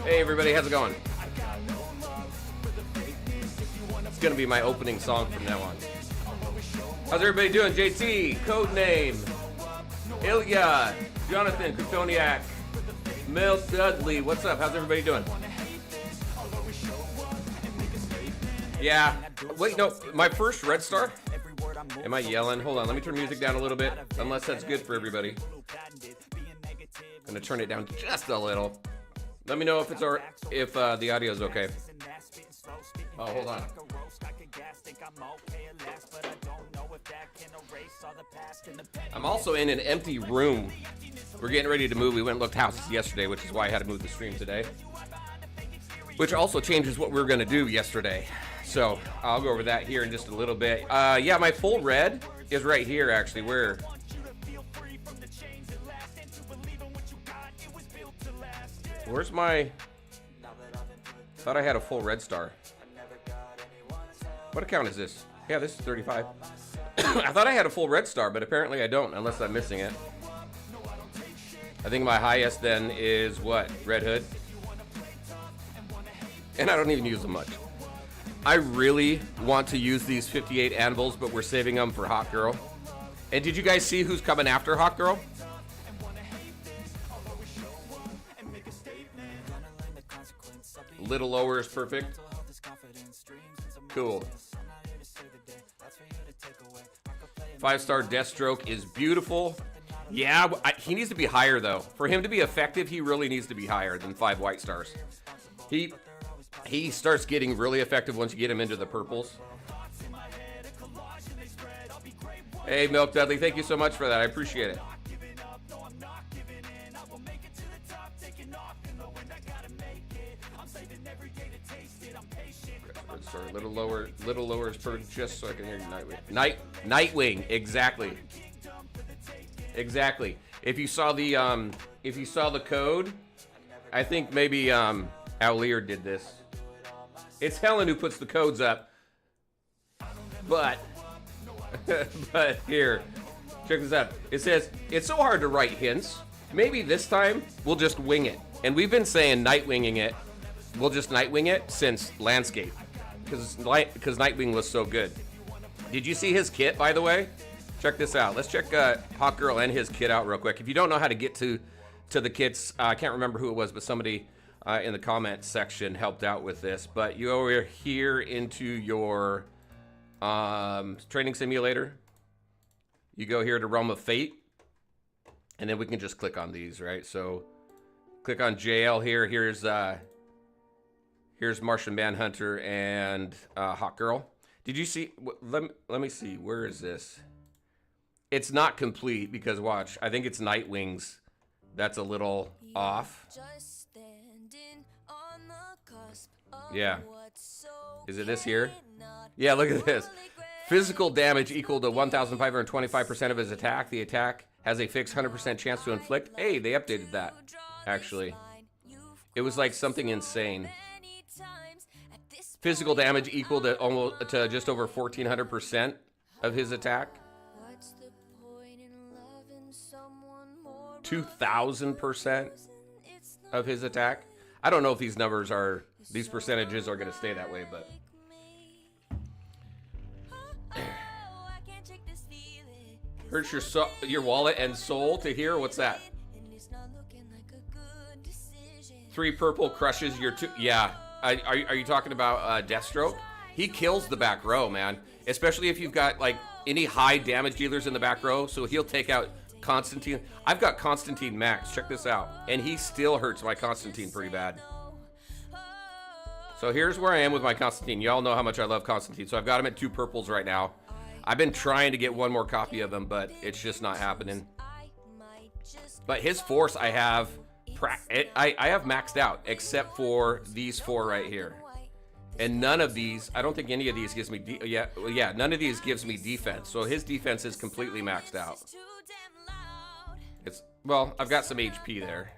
Hey everybody, how's it going? It's gonna be my opening song from now on. How's everybody doing? JT, Codename, Ilya, Jonathan, Kryptoniak, Milk Dudley, what's up? How's everybody doing? Yeah, wait, no, my first red star? Am I yelling? Hold on, let me turn music down a little bit, unless that's good for everybody. I'm gonna turn it down just a little. Let me know if it's if the audio is okay. Oh, hold on. I'm also in an empty room. We're getting ready to move. We went and looked houses yesterday, which is why I had to move the stream today. Which also changes what we were gonna do yesterday. So I'll go over that here in just a little bit. Yeah, my full red is right here actually. Where? Where's my... Thought I had a full red star. What account is this? Yeah, this is 35. I thought I had a full red star, but apparently I don't, unless I'm missing it. I think my highest then is what? Red Hood? And I don't even use them much. I really want to use these 58 anvils, but we're saving them for Hot Girl. And did you guys see who's coming after Hot Girl? Little lower is perfect. Cool. 5-star Deathstroke is beautiful. Yeah, he needs to be higher though. For him to be effective, he really needs to be higher than 5 white stars. He starts getting really effective once you get him into the purples. Hey, Milk Dudley, thank you so much for that. I appreciate it. Sorry, little lower is perfect, just so I can hear you. Nightwing, exactly. If you saw the code, I think maybe Aulier did this. It's Helen who puts the codes up, but here, check this out. It says it's so hard to write hints. Maybe this time we'll just wing it. And we've been saying Nightwinging it. We'll just Nightwing it since Landscape, because Nightwing was so good. Did you see his kit, by the way? Check this out. Let's check Hot Girl and his kit out real quick. If you don't know how to get to the kits, I can't remember who it was, but somebody in the comment section helped out with this. But you go over here into your training simulator. You go here to Realm of Fate, and then we can just click on these, right? So click on JL here. Here's Martian Manhunter and Hot Girl. Did you see? Let me see. Where is this? It's not complete because watch. I think it's Nightwing's. That's a little off. Yeah. Is it this here? Yeah, look at this. Physical damage equal to 1,525% of his attack. The attack has a fixed 100% chance to inflict. Hey, they updated that, actually. It was like something insane. Physical damage equal to just over 1,400% of his attack. 2,000% of his attack. I don't know if these percentages are going to stay that way, but hurts your wallet and soul to hear. What's that? 3 purple crushes your 2. Yeah. Are you talking about Deathstroke? He kills the back row, man. Especially if you've got like any high damage dealers in the back row. So he'll take out Constantine. I've got Constantine max. Check this out. And he still hurts my Constantine pretty bad. So here's where I am with my Constantine. Y'all know how much I love Constantine. So I've got him at 2 purples right now. I've been trying to get one more copy of him, but it's just not happening. But his force I have maxed out, except for these 4 right here. And none of these, I don't think any of these gives me, none of these gives me defense. So his defense is completely maxed out. Well, I've got some HP there.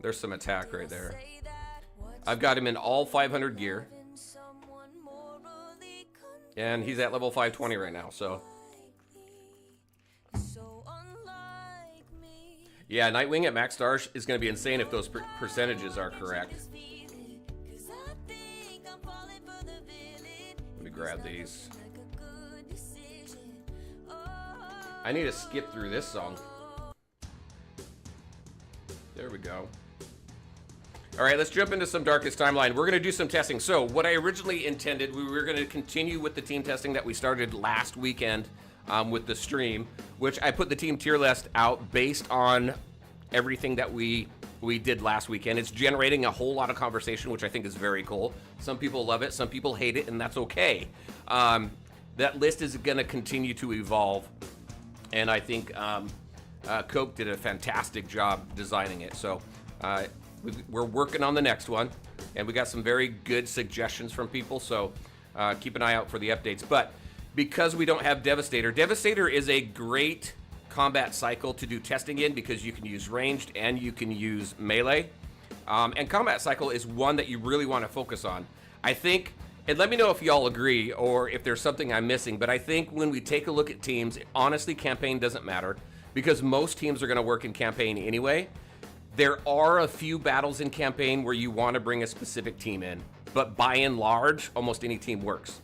There's some attack right there. I've got him in all 500 gear. And he's at level 520 right now, so. Yeah, Nightwing at max stars is going to be insane if those percentages are correct. Let me grab these. I need to skip through this song. There we go. All right, let's jump into some Darkest Timeline. We're going to do some testing. So what I originally intended, we were going to continue with the team testing that we started last weekend with the stream, which I put the team tier list out based on everything that we did last weekend. It's generating a whole lot of conversation, which I think is very cool. Some people love it, some people hate it, and that's okay. That list is going to continue to evolve, and I think Coke did a fantastic job designing it. So we're working on the next one, and we got some very good suggestions from people, so keep an eye out for the updates. But because we don't have Devastator, Devastator is a great combat cycle to do testing in because you can use ranged and you can use melee. And combat cycle is one that you really want to focus on. I think, and let me know if y'all agree or if there's something I'm missing, but I think when we take a look at teams, honestly, campaign doesn't matter because most teams are going to work in campaign anyway. There are a few battles in campaign where you want to bring a specific team in, but by and large, almost any team works.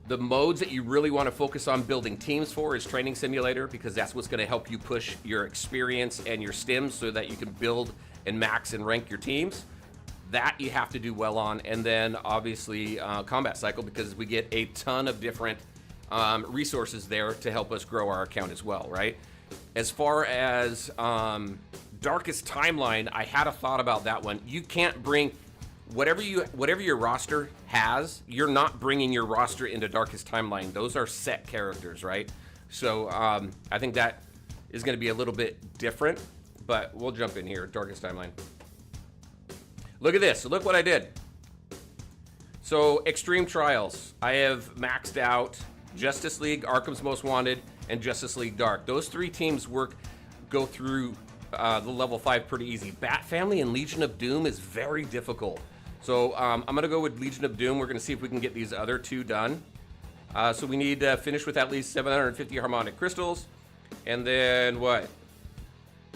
The modes that you really want to focus on building teams for is Training Simulator because that's what's going to help you push your experience and your stims so that you can build and max and rank your teams. That you have to do well on. And then obviously Combat Cycle because we get a ton of different resources there to help us grow our account as well, right? As far as Darkest Timeline, I had a thought about that one. You can't bring whatever your roster has, you're not bringing your roster into Darkest Timeline. Those are set characters, right? So I think that is going to be a little bit different, but we'll jump in here. Darkest Timeline. Look at this. Look what I did. So Extreme Trials. I have maxed out Justice League, Arkham's Most Wanted, and Justice League Dark. Those three teams go through the level 5 pretty easy. Bat Family and Legion of Doom is very difficult. So I'm going to go with Legion of Doom. We're going to see if we can get these other two done. So we need to finish with at least 750 harmonic crystals. And then what?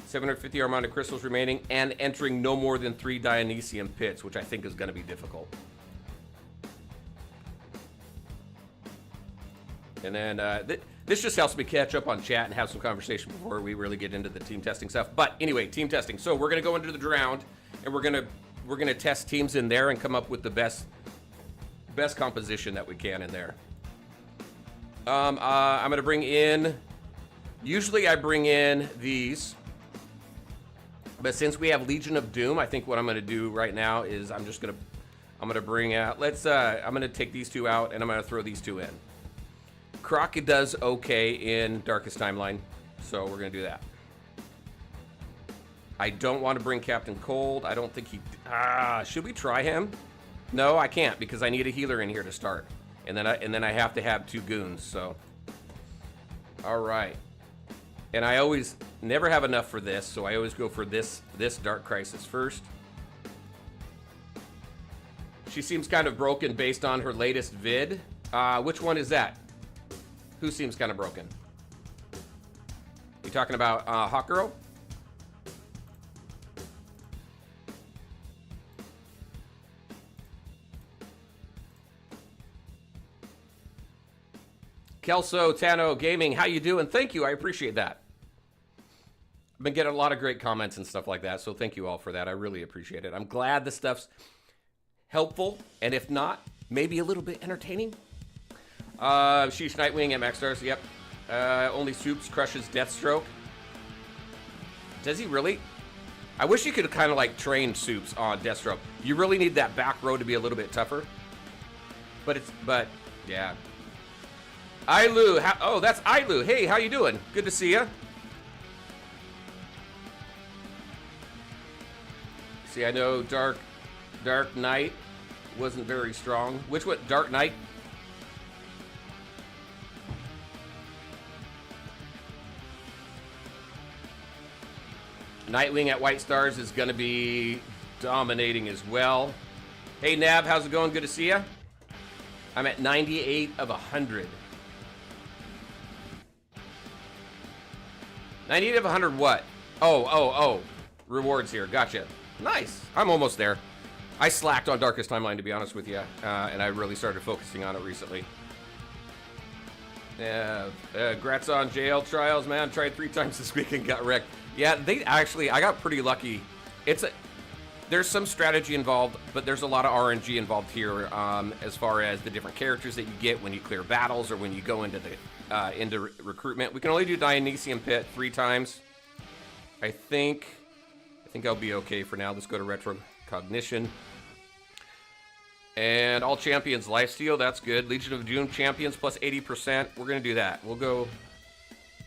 750 harmonic crystals remaining and entering no more than 3 Dionysium pits, which I think is going to be difficult. And then this just helps me catch up on chat and have some conversation before we really get into the team testing stuff. But anyway, team testing. So we're going to go into the round and we're going to test teams in there and come up with the best composition that we can in there. I'm going to bring in, usually I bring in these, but since we have Legion of Doom, I think what I'm going to do right now is I'm going to bring out, I'm going to take these two out and I'm going to throw these two in. Crockett does okay in Darkest Timeline, so we're going to do that. I don't want to bring Captain Cold. I don't think should we try him? No, I can't because I need a healer in here to start. And then I have to have 2 goons, so. All right. And I always never have enough for this, so I always go for this Dark Crisis first. She seems kind of broken based on her latest vid. Which one is that? Who seems kind of broken? You talking about Hawk Girl? Kelso Tano Gaming, how you doing? Thank you, I appreciate that. I've been getting a lot of great comments and stuff like that, so thank you all for that. I really appreciate it. I'm glad the stuff's helpful, and if not, maybe a little bit entertaining. Sheesh Nightwing at Max Stars, yep. Only Soups crushes Deathstroke. Does he really? I wish you could kind of like train Soups on Deathstroke. You really need that back row to be a little bit tougher. But yeah. Ilu, oh, that's Ilu. Hey, how you doing? Good to see ya. See, I know Dark Knight wasn't very strong. Which one? Dark Knight? Nightwing at White Stars is going to be dominating as well. Hey, Nav, how's it going? Good to see ya. I'm at 98 of 100. 98 of 100 what? Oh. Rewards here. Gotcha. Nice. I'm almost there. I slacked on Darkest Timeline, to be honest with you, and I really started focusing on it recently. Yeah, grats on JL Trials, man. Tried 3 times this week and got wrecked. Yeah, I got pretty lucky. There's some strategy involved, but there's a lot of RNG involved here, as far as the different characters that you get when you clear battles or when you go into the recruitment. We can only do Dionysium Pit 3 times. I think I'll be okay for now. Let's go to Retro Cognition. And all champions lifesteal, that's good. Legion of Doom champions plus 80%. We're gonna do that. We'll go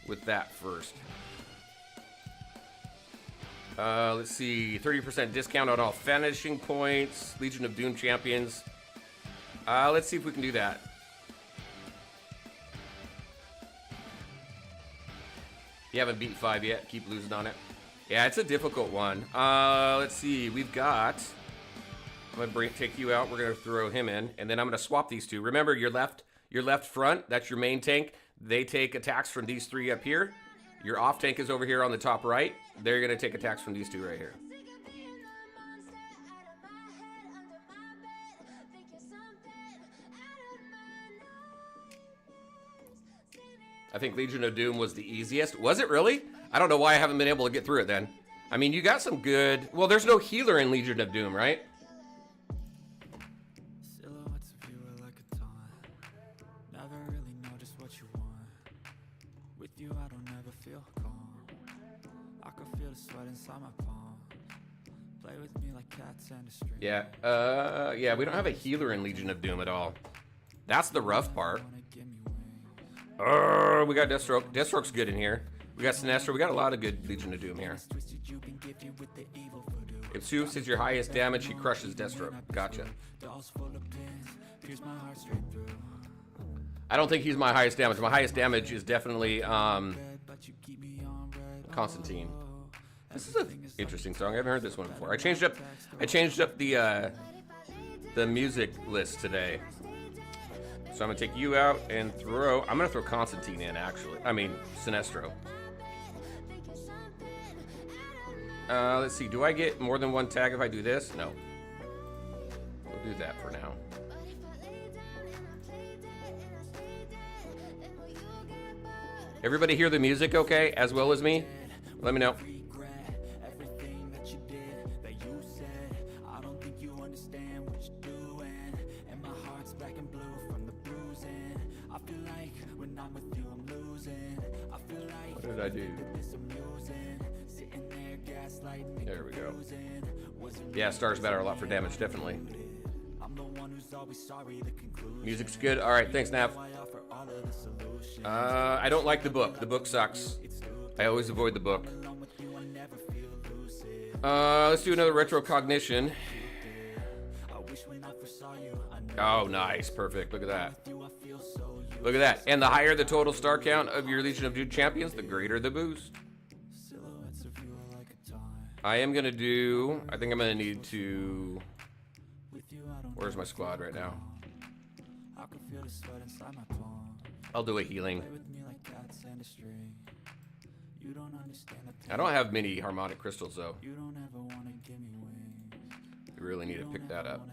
with that first. Let's see, 30% discount on all finishing points. Legion of Doom champions. Let's see if we can do that. You haven't beat 5 yet. Keep losing on it. Yeah, it's a difficult one. Let's see. We've got... I'm going to take you out. We're going to throw him in. And then I'm going to swap these two. Remember, your left front, that's your main tank. They take attacks from these 3 up here. Your off tank is over here on the top right. They're going to take attacks from these 2 right here. I think Legion of Doom was the easiest. Was it really? I don't know why I haven't been able to get through it then. I mean, you got some good... Well, there's no healer in Legion of Doom, right? Yeah, yeah, we don't have a healer in Legion of Doom at all. That's the rough part. We got Deathstroke. Deathstroke's good in here. We got Sinestro. We got a lot of good Legion of Doom here. If Zeus is your highest damage, he crushes Deathstroke. Gotcha. I don't think he's my highest damage. My highest damage is definitely Constantine. This is an interesting song. I haven't heard this one before. I changed up the music list today. So I'm gonna take you out and I'm gonna throw Constantine in, actually. I mean, Sinestro. Let's see, do I get more than 1 tag if I do this? No. We'll do that for now. Everybody hear the music okay, as well as me? Let me know. What did I do? There we go. Yeah, Star's better a lot for damage, definitely. Music's good. All right, thanks, Nav. I don't like the book. The book sucks. I always avoid the book. Let's do another retro cognition. Oh, nice. Perfect. Look at that. Look at that. And the higher the total star count of your Legion of Doom champions, the greater the boost. I am going to do... I think I'm going to need to... Where's my squad right now? I'll do a healing. I don't have many harmonic crystals, though. You really need to pick that up.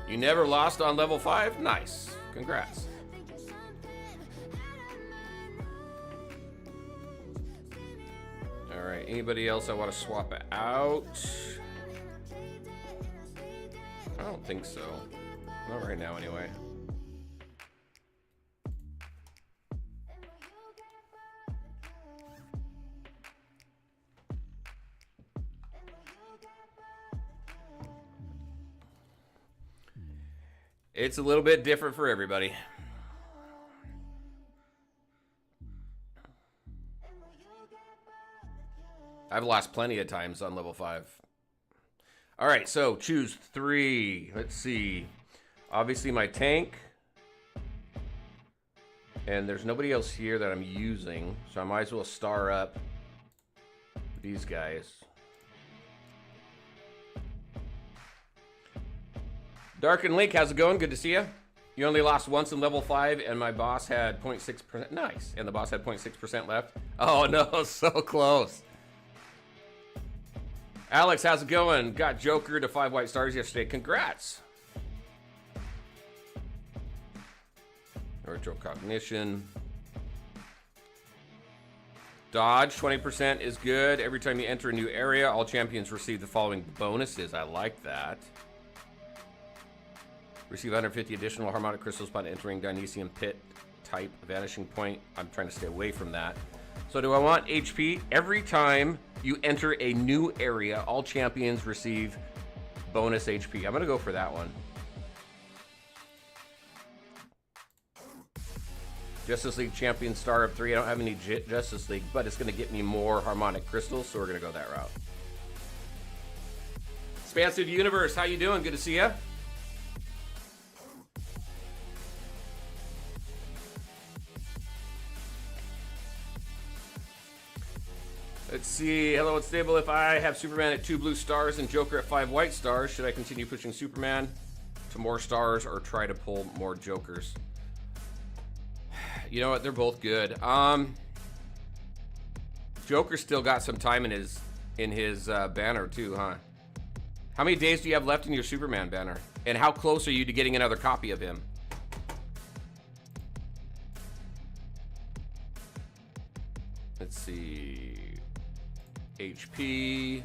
You never lost on level 5? Nice. Congrats. Alright, anybody else I want to swap out? I don't think so. Not right now, anyway. It's a little bit different for everybody. I've lost plenty of times on level 5. All right, so choose 3. Let's see. Obviously my tank. And there's nobody else here that I'm using, so I might as well star up these guys. Dark and Link, how's it going? Good to see you. You only lost once in level 5, and my boss had 0.6%. Nice. And the boss had 0.6% left. Oh, no. So close. Alex, how's it going? Got Joker to 5 white stars yesterday. Congrats. Retro cognition. Dodge, 20% is good. Every time you enter a new area, all champions receive the following bonuses. I like that. Receive 150 additional harmonic crystals upon entering Dionysian Pit type vanishing point. I'm trying to stay away from that. So do I want HP? Every time you enter a new area, all champions receive bonus HP. I'm going to go for that one. Justice League Champion Star of 3. I don't have any Justice League, but it's going to get me more harmonic crystals, so we're going to go that route. Expansive Universe, how you doing? Good to see you. Let's see. Hello, it's stable. If I have Superman at 2 blue stars and Joker at 5 white stars, should I continue pushing Superman to more stars or try to pull more Jokers? You know what? They're both good. Joker's still got some time in his banner too, huh? How many days do you have left in your Superman banner? And how close are you to getting another copy of him? Let's see. HP.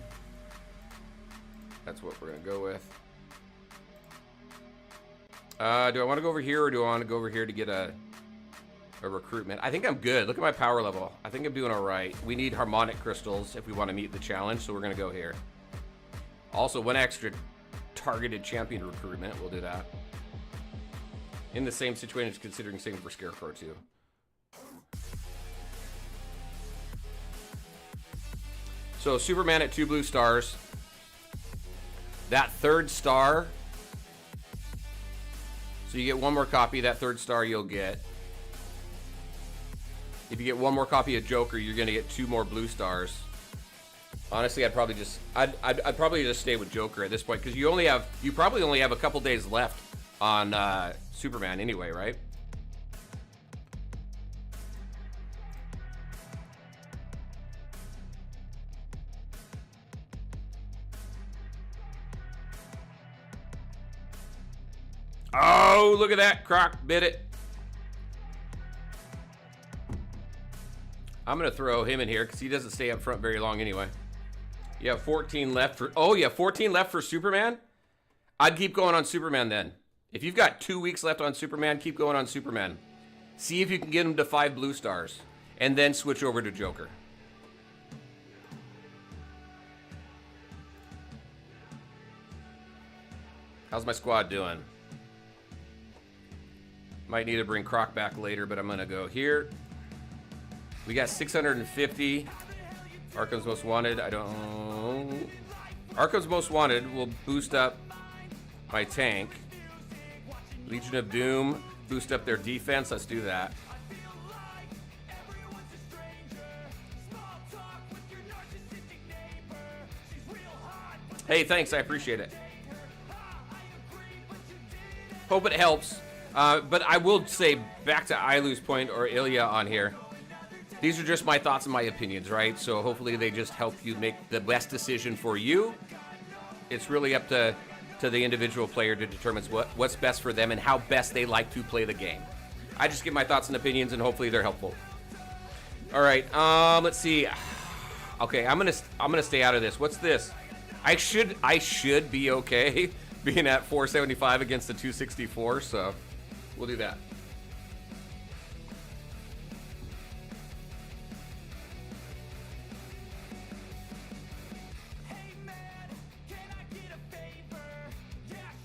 That's what we're gonna go with. Do I want to go over here or do I want to go over here to get a recruitment? I think I'm good. Look at my power level. I think I'm doing all right. We need harmonic crystals if we want to meet the challenge, so we're gonna go here. Also, 1 extra targeted champion recruitment. We'll do that. In the same situation, considering same for Scarecrow too. So Superman at 2 blue stars. That 3rd star. So you get 1 more copy. That 3rd star you'll get. If you get 1 more copy of Joker, you're gonna get 2 more blue stars. Honestly, I'd probably just stay with Joker at this point because you probably only have a couple days left on Superman anyway, right? Oh, look at that. Croc bit it. I'm going to throw him in here because he doesn't stay up front very long anyway. You have 14 left for... Oh, yeah, 14 left for Superman? I'd keep going on Superman then. If you've got 2 weeks left on Superman, keep going on Superman. See if you can get him to 5 blue stars. And then switch over to Joker. How's my squad doing? Might need to bring Croc back later, but I'm going to go here. We got 650. Arkham's Most Wanted. I don't... Arkham's Most Wanted will boost up my tank. Legion of Doom. Boost up their defense. Let's do that. Hey, thanks. I appreciate it. Hope it helps. But I will say, back to Ilu's point or Ilya on here, these are just my thoughts and my opinions, right? So hopefully they just help you make the best decision for you. It's really up to the individual player to determine what's best for them and how best they like to play the game. I just give my thoughts and opinions, and hopefully they're helpful. All right, let's see. Okay, I'm gonna stay out of this. What's this? I should be okay being at 475 against the 264, so we'll do that.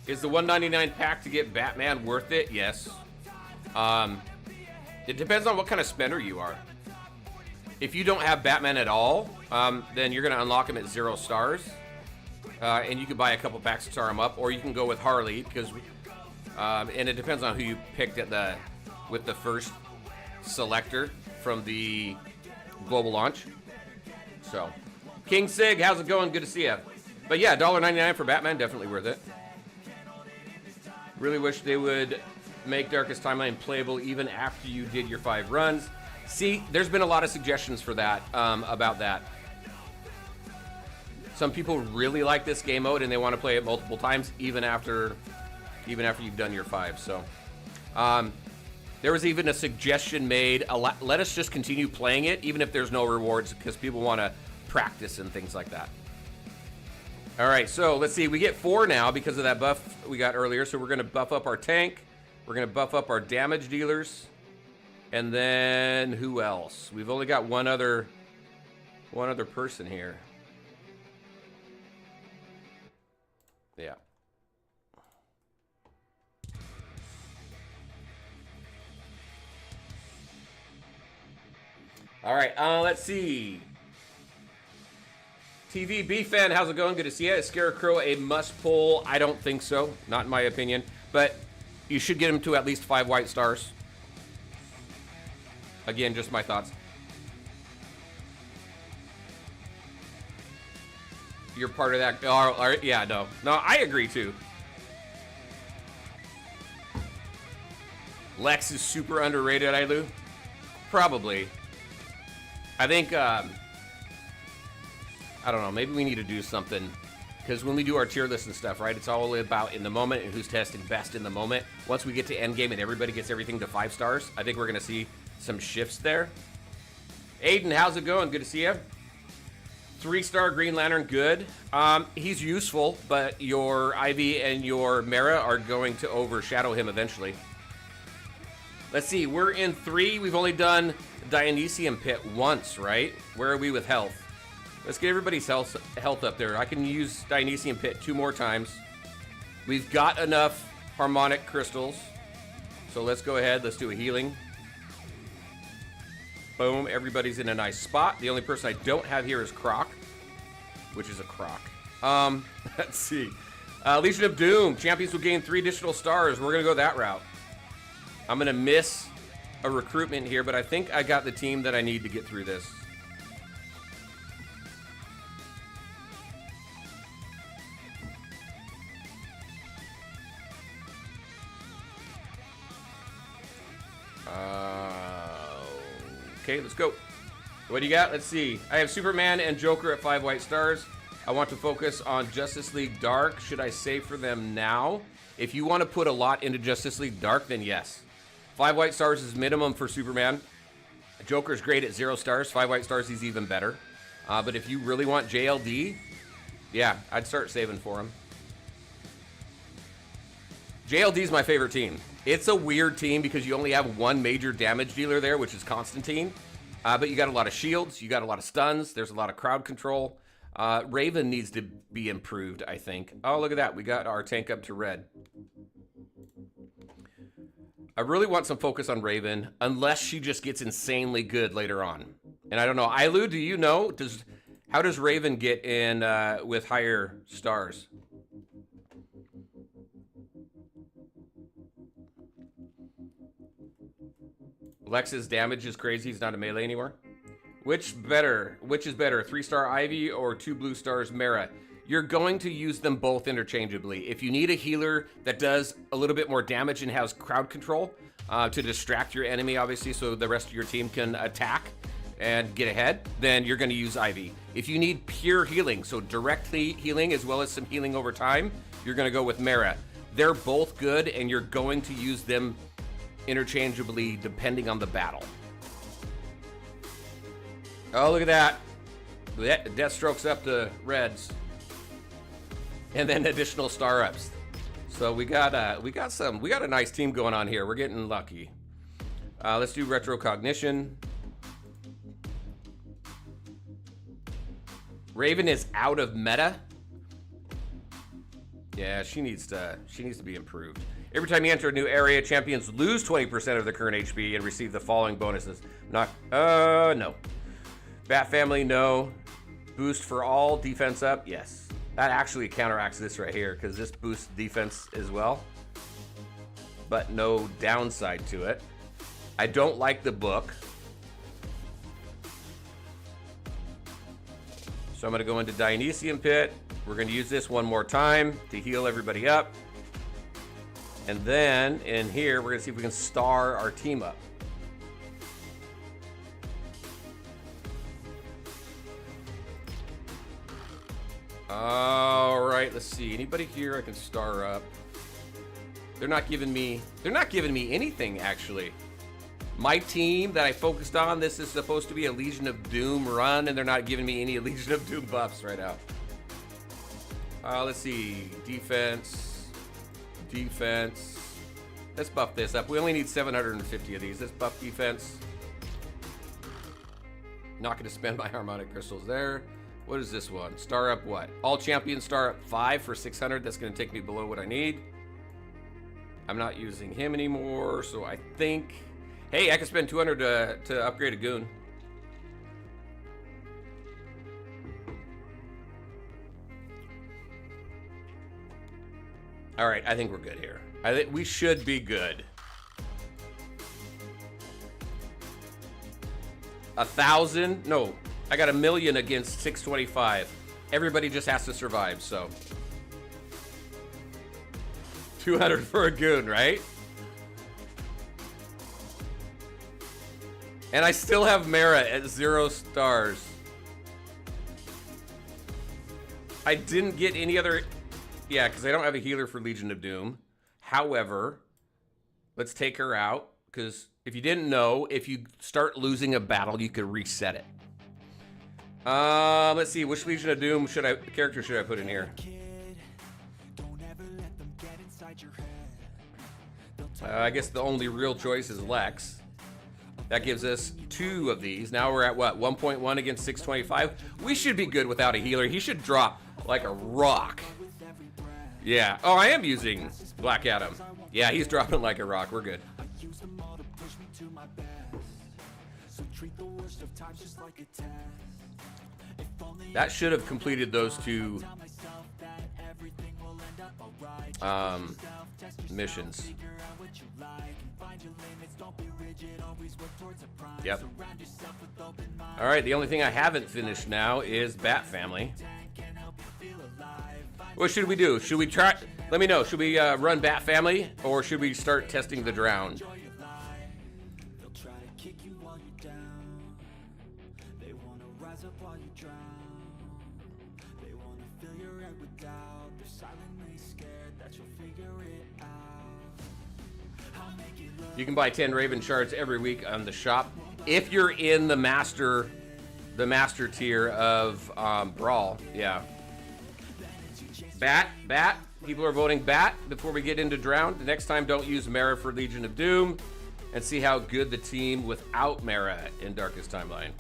Is the $199 pack to get Batman worth it? Yes. It depends on what kind of spender you are. If you don't have Batman at all, then you're going to unlock him at 0 stars. And you can buy a couple packs to star him up, or you can go with Harley, because and it depends on who you picked with the first selector from the global launch. So, King Sig, how's it going? Good to see you. But yeah, $1.99 for Batman, definitely worth it. Really wish they would make Darkest Timeline playable even after you did your 5 runs. See, there's been a lot of suggestions for that, about that. Some people really like this game mode and they want to play it multiple times, even after you've done your 5. So, there was even a suggestion made. Let us just continue playing it, even if there's no rewards, because people want to practice and things like that. All right, so let's see. We get 4 now because of that buff we got earlier. So we're going to buff up our tank. We're going to buff up our damage dealers. And then who else? We've only got one other person here. Yeah. All right, let's see. TV B fan, how's it going? Good to see you. Is Scarecrow a must pull? I don't think so, not in my opinion. But you should get him to at least 5 white stars. Again, just my thoughts. You're part of that. Yeah, no, I agree too. Lex is super underrated, Ailu. Probably. I think. I don't know, maybe we need to do something, because when we do our tier list and stuff, right, it's all about in the moment and who's testing best in the moment. Once we get to endgame and everybody gets everything to 5 stars, I think we're going to see some shifts there. Aiden, how's it going? Good to see you. 3-star Green Lantern, good. He's useful, but your Ivy and your Mara are going to overshadow him eventually. Let's see, we're in 3. We've only done Dionysium Pit once, right? Where are we with health? Let's get everybody's health up there. I can use Dionysium Pit 2 more times. We've got enough harmonic crystals. So let's go ahead. Let's do a healing. Boom. Everybody's in a nice spot. The only person I don't have here is Croc, which is a Croc. Let's see. Legion of Doom. Champions will gain 3 additional stars. We're going to go that route. I'm going to miss a recruitment here, but I think I got the team that I need to get through this. Okay, let's go. What do you got? Let's see. I have Superman and Joker at 5 white stars. I want to focus on Justice League Dark. Should I save for them now? If you want to put a lot into Justice League Dark, then yes. 5 white stars is minimum for Superman. Joker's great at 0 stars. 5 white stars, he's even better. But if you really want JLD, yeah, I'd start saving for him. JLD's my favorite team. It's a weird team because you only have one major damage dealer there, which is Constantine. But you got a lot of shields, you got a lot of stuns, there's a lot of crowd control. Raven needs to be improved, I think. Oh, look at that. We got our tank up to red. I really want some focus on Raven, unless she just gets insanely good later on. And I don't know. Ailu, do you know? How does Raven get in with higher stars? Lex's damage is crazy. He's not a melee anymore. Which is better? 3-star Ivy or 2 blue stars Mara? You're going to use them both interchangeably. If you need a healer that does a little bit more damage and has crowd control to distract your enemy, obviously, so the rest of your team can attack and get ahead, then you're going to use Ivy. If you need pure healing, so directly healing as well as some healing over time, you're going to go with Mara. They're both good, and you're going to use them interchangeably depending on the battle. Oh, look at that. Deathstroke's up to reds. And then additional star ups. So we got a nice team going on here. We're getting lucky. Let's do retro cognition. Raven is out of meta. Yeah, she needs to be improved. Every time you enter a new area, champions lose 20% of their current HP and receive the following bonuses. No. Bat family, no. Boost for all, defense up, yes. That actually counteracts this right here, because this boosts defense as well. But no downside to it. I don't like the book. So I'm going to go into Dionysium Pit. We're going to use this one more time to heal everybody up. And then in here, we're gonna see if we can star our team up. All right, let's see. Anybody here I can star up? They're not giving me anything, actually. My team that I focused on, this is supposed to be a Legion of Doom run, and they're not giving me any Legion of Doom buffs right now. Let's see. Defense. Let's buff this up. We only need 750 of these. Let's buff defense. Not going to spend my harmonic crystals there. What is this one? Star up what? All champions star up 5 for 600. That's going to take me below what I need. I'm not using him anymore, so I think... Hey, I can spend 200 to upgrade a goon. All right, I think we're good here. I think we should be good. 1,000? No, I got 1,000,000 against 625. Everybody just has to survive, so... 200 for a goon, right? And I still have Mara at 0 stars. I didn't get any other... Yeah, because I don't have a healer for Legion of Doom. However, let's take her out. Because if you didn't know, if you start losing a battle, you could reset it. Let's see. Which Legion of Doom character should I put in here? I guess the only real choice is Lex. That gives us 2 of these. Now we're at what? 1.1 against 625. We should be good without a healer. He should drop like a rock. Yeah. Oh, I am using Black Adam. Yeah, he's dropping like a rock. We're good. That should have completed those 2 missions. Yep. All right, the only thing I haven't finished now is Bat Family. What should we do? Should we try? Let me know. Should we run Bat Family, or should we start testing the Drown? You can buy 10 Raven shards every week on the shop if you're in the master tier of Brawl. Yeah. Bat. People are voting Bat before we get into Drown. The next time, don't use Mara for Legion of Doom, and see how good the team without Mara in Darkest Timeline.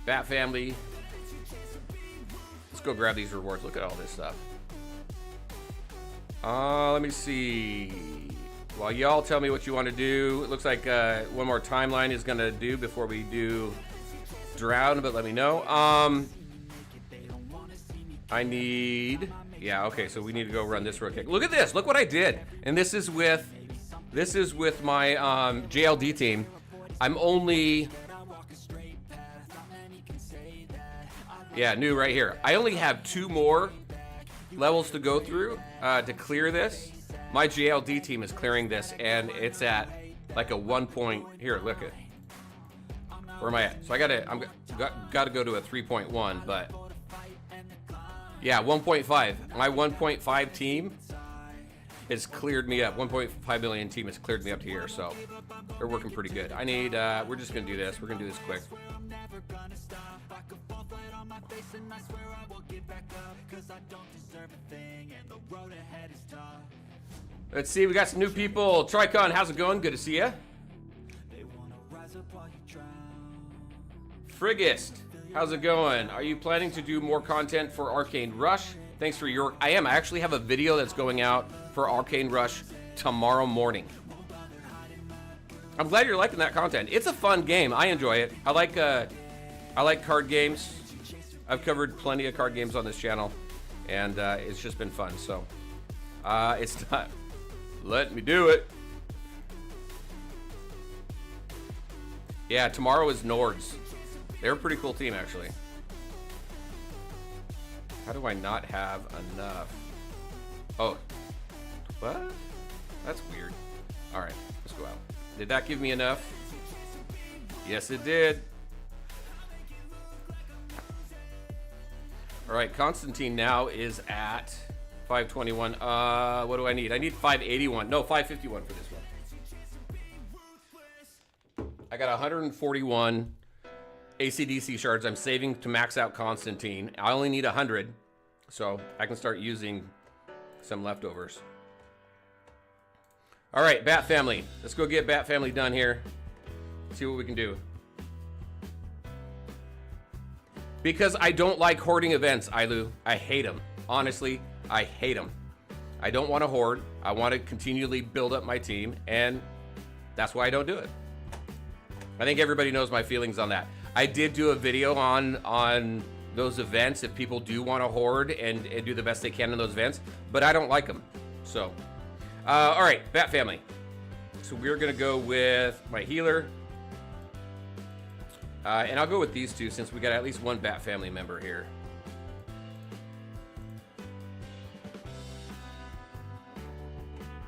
Bat Family. Let's go grab these rewards. Look at all this stuff. Let me see. While y'all tell me what you want to do, it looks like one more timeline is gonna do before we do Drown, but let me know. I need, yeah, okay, so we need to go run this real quick. Look at this, look what I did. And this is with my JLD team. I'm only, yeah, new right here. I only have 2 more levels to go through to clear this. My JLD team is clearing this, and it's at like a 1 point. Here, look at. Where am I at? So I'm gotta go to a 3.1, but yeah, 1.5. My 1.5 team has cleared me up. 1.5 million team has cleared me up to here, so they're working pretty good. I need. We're just gonna do this. We're gonna do this quick. Let's see, we got some new people. Tricon, how's it going? Good to see ya. Friggist, how's it going? Are you planning to do more content for Arcane Rush? Thanks for your... I am. I actually have a video that's going out for Arcane Rush tomorrow morning. I'm glad you're liking that content. It's a fun game. I enjoy it. I like card games. I've covered plenty of card games on this channel, and it's just been fun. So it's time. Let me do it. Yeah, tomorrow is Nords. They're a pretty cool team, actually. How do I not have enough? Oh, What? That's weird. All right, let's go out. Did that give me enough? Yes, it did. All right, Constantine now is at 521. What do I need? I need 581. No, 551 for this one. I got 141 AC/DC shards. I'm saving to max out Constantine. I only need 100, so I can start using some leftovers. All right, Bat Family. Let's go get Bat Family done here. See what we can do. Because I don't like hoarding events, Ailu. I hate them. Honestly, I hate them. I don't want to hoard. I want to continually build up my team, and that's why I don't do it. I think everybody knows my feelings on that. I did do a video on those events if people do want to hoard and do the best they can in those events, but I don't like them. So, all right, Bat Family. So we're going to go with my healer. And I'll go with these two since we got at least one Bat Family member here.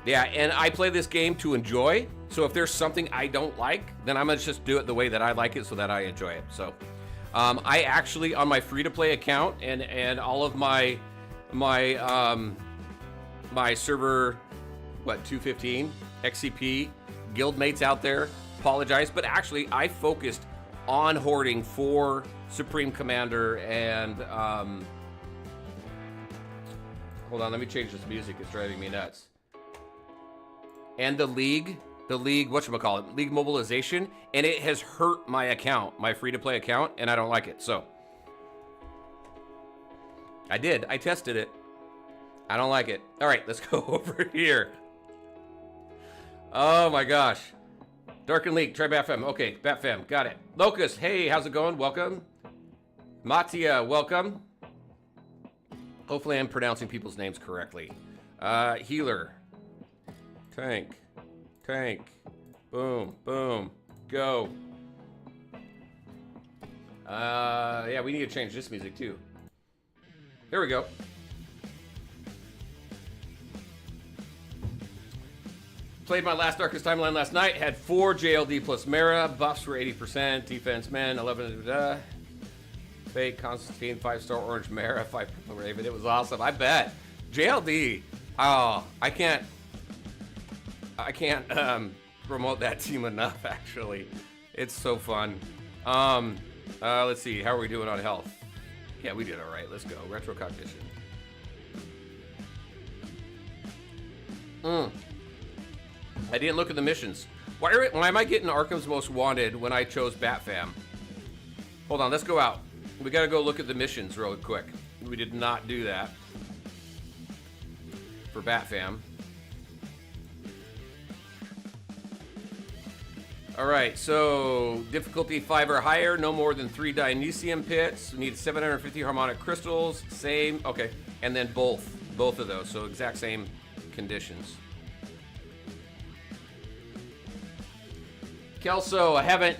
Yeah, and I play this game to enjoy. So if there's something I don't like, then I'm going to just do it the way that I like it so that I enjoy it. So I actually, on my free-to-play account and all of my server, 215, XCP, guildmates out there, apologize. But actually, I focused on hoarding for Supreme Commander and hold on, let me change this music. It's driving me nuts. And the league, whatchamacallit, league mobilization, and it has hurt my account, my free-to-play account, and I don't like it. So I tested it. I don't like it. All right, let's go over here. Oh my gosh. Dark and Leak, try Batfam. Okay, Batfam, got it. Locust, hey, how's it going? Welcome. Matia, welcome. Hopefully I'm pronouncing people's names correctly. Healer. Tank. Boom, boom, go. Yeah, we need to change this music too. There we go. Played my last Darkest Timeline last night. Had 4 JLD plus Mara. Buffs were 80%. Defense men, 11. Fake, Constantine, 5-star Orange Mara, 5 Purple Raven. It was awesome. I bet. JLD. Oh, I can't promote that team enough, actually. It's so fun. Let's see. How are we doing on health? Yeah, we did all right. Let's go. Retro Cognition. I didn't look at the missions. Why am I getting Arkham's Most Wanted when I chose Batfam? Hold on, let's go out. We gotta go look at the missions real quick. We did not do that for Batfam. Alright, so difficulty 5 or higher, no more than 3 Dionysium pits. We need 750 harmonic crystals, same, okay. And then both of those, so exact same conditions. Kelso, I haven't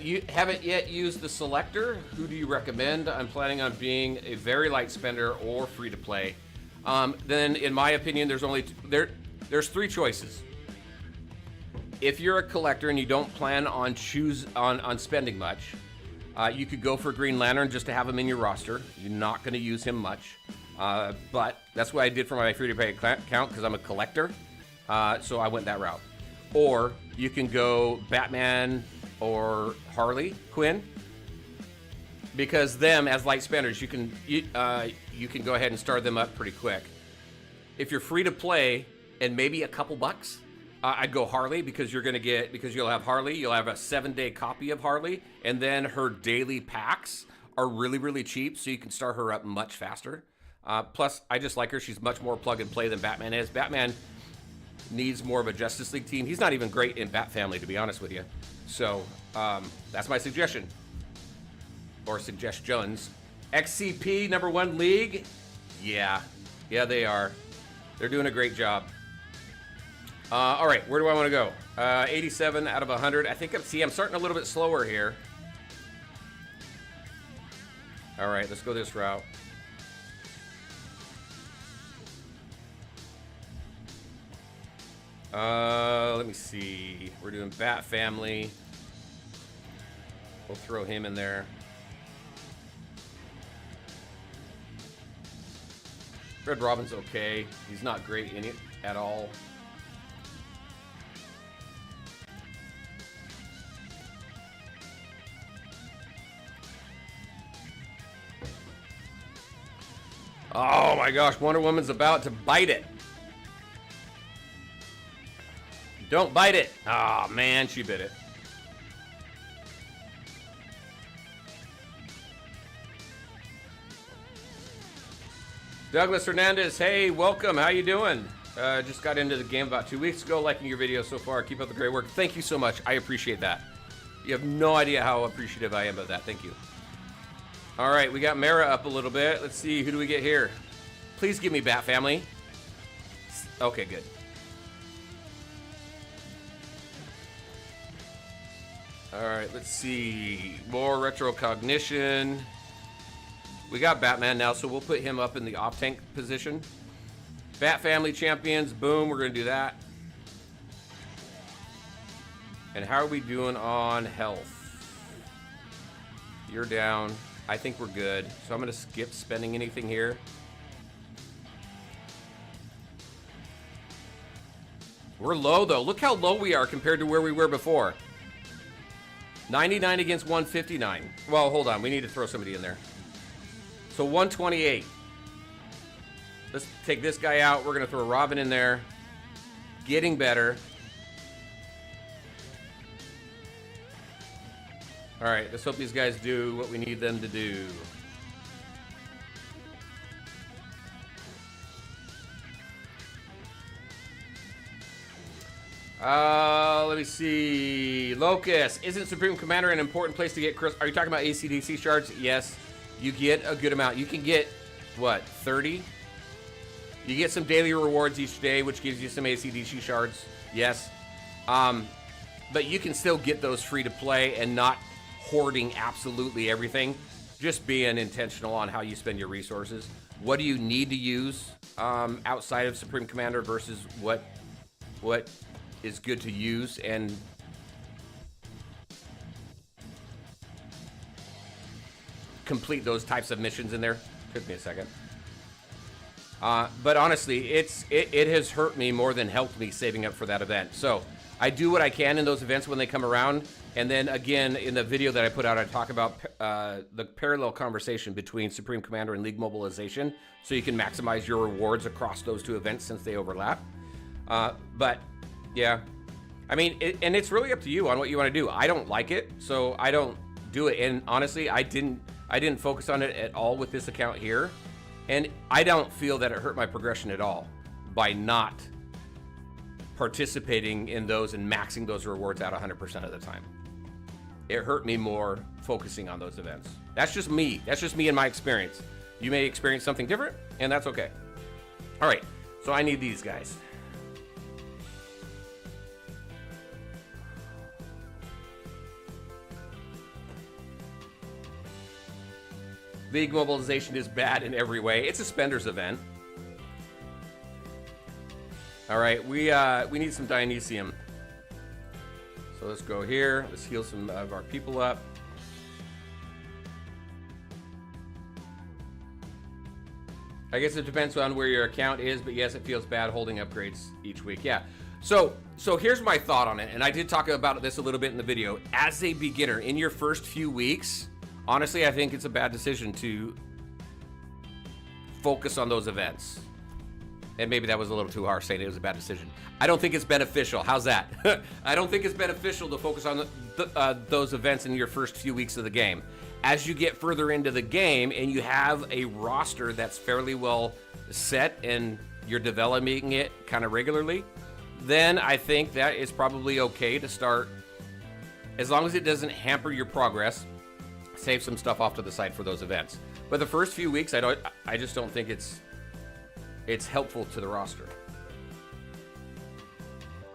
yet used the selector. Who do you recommend? I'm planning on being a very light spender or free to play. Then, in my opinion, there's 3 choices. If you're a collector and you don't plan on spending much, you could go for Green Lantern just to have him in your roster. You're not going to use him much, but that's what I did for my free to play account because I'm a collector. So I went that route. Or you can go Batman or Harley Quinn, because them as light spenders, you can go ahead and start them up pretty quick. If you're free to play and maybe a couple bucks, I'd go Harley because you'll have Harley, you'll have a 7-day copy of Harley, and then her daily packs are really, really cheap, so you can start her up much faster. Plus, I just like her. She's much more plug and play than Batman is. Batman needs more of a Justice League team. He's not even great in Bat Family, to be honest with you. So, that's my suggestion. Or suggestions. XCP #1 league? Yeah, they are. They're doing a great job. All right, where do I want to go? 87 out of 100. I think I'm starting a little bit slower here. All right, let's go this route. Let me see. We're doing Bat Family. We'll throw him in there. Red Robin's okay. He's not great in it at all. Oh my gosh, Wonder Woman's about to bite it. Don't bite it. Oh man, she bit it. Douglas Hernandez, hey, welcome. How you doing? Just got into the game about 2 weeks ago. Liking your videos so far. Keep up the great work. Thank you so much. I appreciate that. You have no idea how appreciative I am of that. Thank you. All right, we got Mara up a little bit. Let's see, who do we get here? Please give me Bat Family. Okay, good. All right, let's see. More retro cognition. We got Batman now, so we'll put him up in the off-tank position. Bat Family champions, boom, we're going to do that. And how are we doing on health? You're down. I think we're good. So I'm going to skip spending anything here. We're low, though. Look how low we are compared to where we were before. 99 against 159. Well, hold on. We need to throw somebody in there. So 128. Let's take this guy out. We're going to throw Robin in there. Getting better. All right, let's hope these guys do what we need them to do. Let me see. Locust, isn't Supreme Commander an important place to get crystals? Are you talking about ACDC shards? Yes. You get a good amount. You can get, what, 30? You get some daily rewards each day, which gives you some ACDC shards. Yes. But you can still get those free to play and not hoarding absolutely everything. Just being intentional on how you spend your resources. What do you need to use outside of Supreme Commander versus what is good to use and complete those types of missions in there. Took me a second. But honestly, it has hurt me more than helped me saving up for that event. So I do what I can in those events when they come around. And then again, in the video that I put out, I talk about the parallel conversation between Supreme Commander and League Mobilization. So you can maximize your rewards across those two events since they overlap. But yeah, I mean, and it's really up to you on what you want to do. I don't like it, so I don't do it. And honestly, I didn't focus on it at all with this account here. And I don't feel that it hurt my progression at all by not participating in those and maxing those rewards out 100% of the time. It hurt me more focusing on those events. That's just me. That's just me and my experience. You may experience something different, and that's okay. All right, so I need these guys. League Mobilization is bad in every way. It's a spenders event. All right, we need some Dionysium. So let's go here. Let's heal some of our people up. I guess it depends on where your account is, but yes, it feels bad holding upgrades each week. Yeah. So here's my thought on it, and I did talk about this a little bit in the video. As a beginner, in your first few weeks, honestly, I think it's a bad decision to focus on those events. And maybe that was a little too harsh saying it was a bad decision. I don't think it's beneficial. How's that? I don't think it's beneficial to focus on those events in your first few weeks of the game. As you get further into the game and you have a roster that's fairly well set and you're developing it kind of regularly, then I think that is probably okay to start, as long as it doesn't hamper your progress, save some stuff off to the side for those events. But the first few weeks, I just don't think it's helpful to the roster.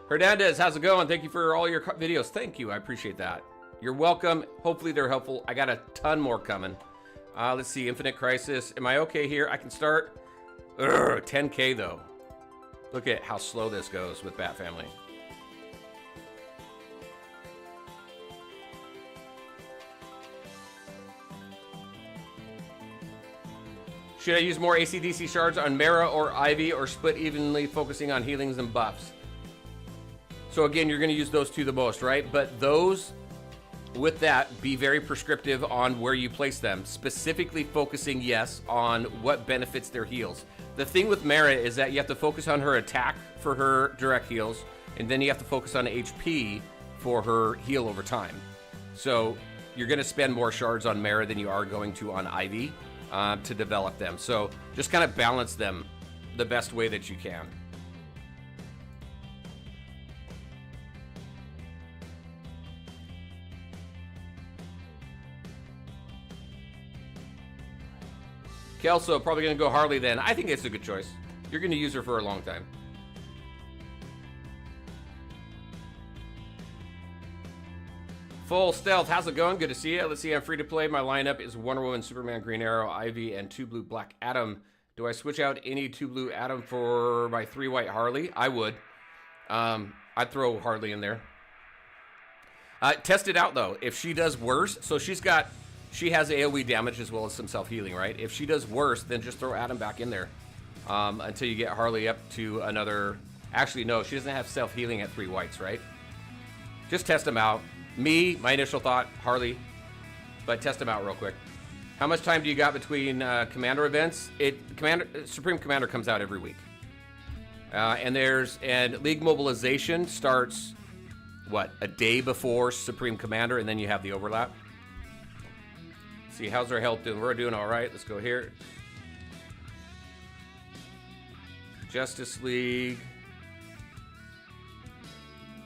Hernandez, how's it going? Thank you for all your videos. Thank you. I appreciate that. You're welcome. Hopefully they're helpful. I got a ton more coming. Let's see. Infinite Crisis. Am I okay here? I can start. 10K though. Look at how slow this goes with Bat Family. Should I use more AC/DC shards on Mara or Ivy, or split evenly, focusing on healings and buffs? So again, you're going to use those two the most, right? But those, with that, be very prescriptive on where you place them. Specifically focusing, yes, on what benefits their heals. The thing with Mara is that you have to focus on her attack for her direct heals, and then you have to focus on HP for her heal over time. So you're going to spend more shards on Mara than you are going to on Ivy. To develop them. So just kind of balance them the best way that you can. Kelso, probably going to go Harley then. I think it's a good choice. You're going to use her for a long time. Full Stealth, how's it going? Good to see you. Let's see, I'm free to play. My lineup is Wonder Woman, Superman, Green Arrow, Ivy, and 2 blue Black Adam. Do I switch out any 2 blue Adam for my 3 white Harley? I would. I'd throw Harley in there. Test it out, though. If she does worse, so she has AoE damage as well as some self-healing, right? If she does worse, then just throw Adam back in there until you get Harley up to another... Actually, no, she doesn't have self-healing at 3 whites, right? Just test them out. My initial thought, Harley, but test them out real quick. How much time do you got between Commander events? Supreme Commander comes out every week, and League Mobilization starts a day before Supreme Commander, and then you have the overlap. See, how's our health doing? We're doing all right. Let's go here. Justice League,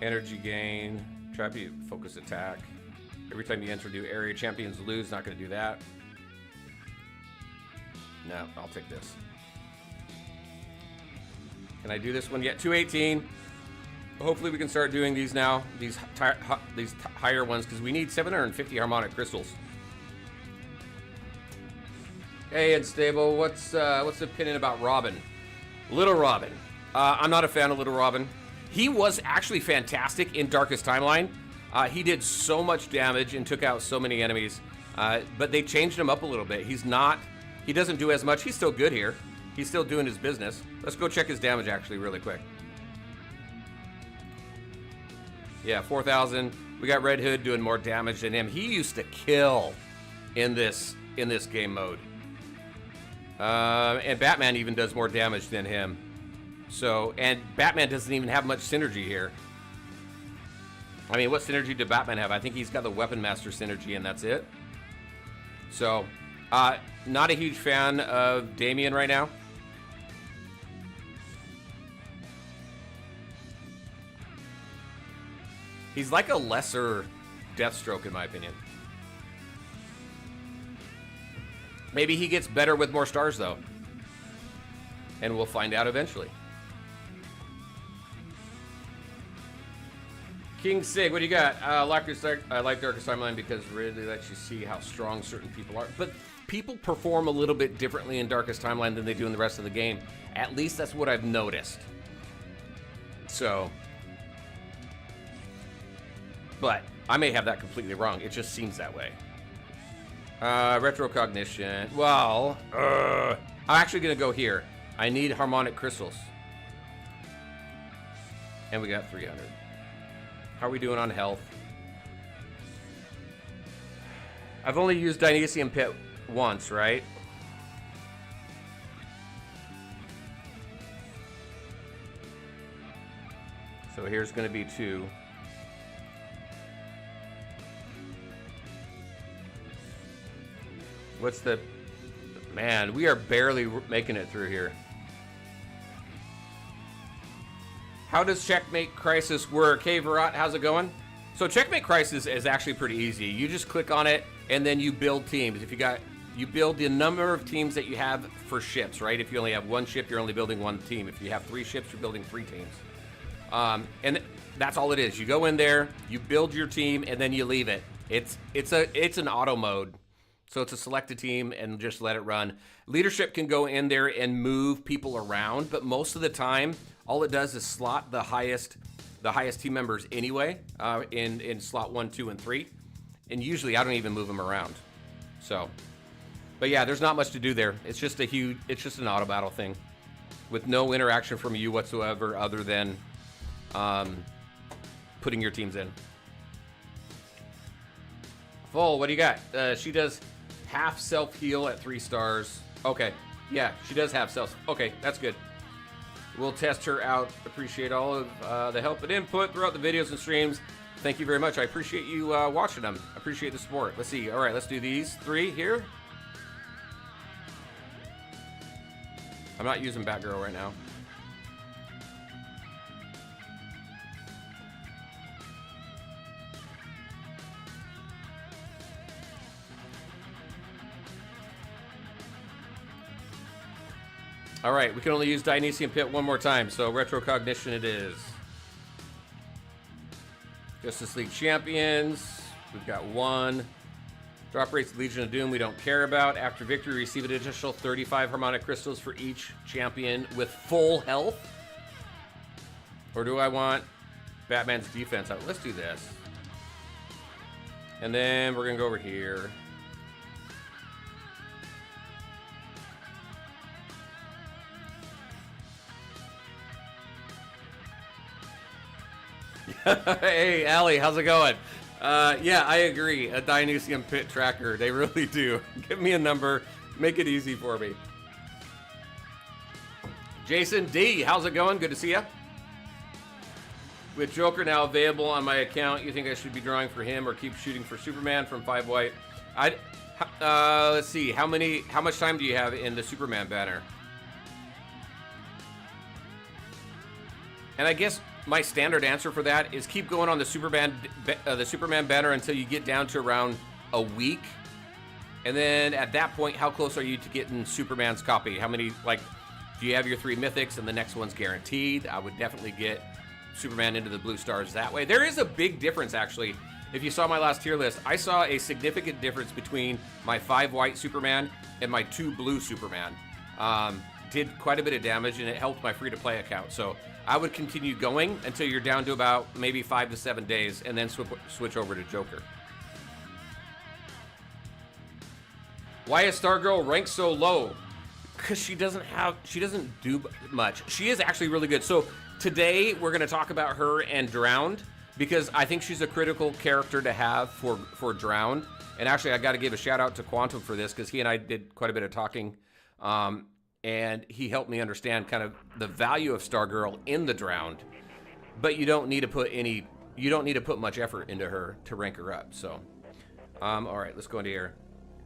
energy gain. Trap you, focus attack. Every time you enter a new area, champions lose. Not going to do that. No, I'll take this. Can I do this one yet? 218. Hopefully we can start doing these now. These higher ones, because we need 750 harmonic crystals. Hey, Unstable. What's the opinion about Robin? Little Robin. I'm not a fan of Little Robin. He was actually fantastic in Darkest Timeline. He did so much damage and took out so many enemies. But they changed him up a little bit. He doesn't do as much. He's still good here. He's still doing his business. Let's go check his damage actually really quick. Yeah, 4,000. We got Red Hood doing more damage than him. He used to kill in this game mode. And Batman even does more damage than him. So, and Batman doesn't even have much synergy here. I mean, what synergy did Batman have? I think he's got the Weapon Master synergy, and that's it. So, not a huge fan of Damian right now. He's like a lesser Deathstroke, in my opinion. Maybe he gets better with more stars, though. And we'll find out eventually. King Sig, what do you got? I like Darkest Timeline because it really lets you see how strong certain people are. But people perform a little bit differently in Darkest Timeline than they do in the rest of the game. At least that's what I've noticed. So, but I may have that completely wrong. It just seems that way. Retro cognition. Well, I'm actually going to go here. I need harmonic crystals. And we got 300. How are we doing on health? I've only used Dionysium Pit once, right? So here's going to be 2. What's the... Man, we are barely making it through here. How does Checkmate Crisis work? Hey, Virat, how's it going? So Checkmate Crisis is actually pretty easy. You just click on it, and then you build teams. You build the number of teams that you have for ships, right? If you only have 1 ship, you're only building 1 team. If you have 3 ships, you're building 3 teams. And that's all it is. You go in there, you build your team, and then you leave it. It's an auto mode. So it's a select a team and just let it run. Leadership can go in there and move people around, but most of the time, All it does is slot the highest team members anyway in slot 1, 2, and 3, and usually I don't even move them around. So, but yeah, there's not much to do there. It's just an auto battle thing with no interaction from you whatsoever other than putting your teams in. Full, what do you got? She does half self-heal at 3 stars. Okay, yeah, she does have self. Okay, that's good. We'll test her out. Appreciate all of the help and input throughout the videos and streams. Thank you very much. I appreciate you watching them. I appreciate the support. Let's see. All right, let's do these 3 here. I'm not using Batgirl right now. All right, we can only use Dionysian Pit one more time, so Retro Cognition it is. Justice League Champions, we've got 1. Drop rates Legion of Doom we don't care about. After victory, receive an additional 35 harmonic crystals for each champion with full health. Or do I want Batman's defense? Let's do this. And then we're gonna go over here. Hey, Allie, how's it going? Yeah, I agree. A Dionysian Pit tracker. They really do. Give me a number. Make it easy for me. Jason D, how's it going? Good to see you. With Joker now available on my account, you think I should be drawing for him or keep shooting for Superman from 5 white? Let's see. How much time do you have in the Superman banner? And I guess my standard answer for that is keep going on the Superman banner until you get down to around a week. And then at that point, how close are you to getting Superman's copy? How many, like, do you have your 3 mythics and the next one's guaranteed? I would definitely get Superman into the blue stars that way. There is a big difference, actually. If you saw my last tier list, I saw a significant difference between my 5 white Superman and my 2 blue Superman. Did quite a bit of damage, and it helped my free-to-play account. So I would continue going until you're down to about maybe 5 to 7 days, and then switch over to Joker. Why is Stargirl ranked so low? Because she doesn't do much. She is actually really good. So today we're going to talk about her and Drowned, because I think she's a critical character to have for Drowned. And actually, I got to give a shout out to Quantum for this, because he and I did quite a bit of talking. And he helped me understand kind of the value of Stargirl in the Drowned, but you don't need to put much effort into her to rank her up. So, all right, let's go into here.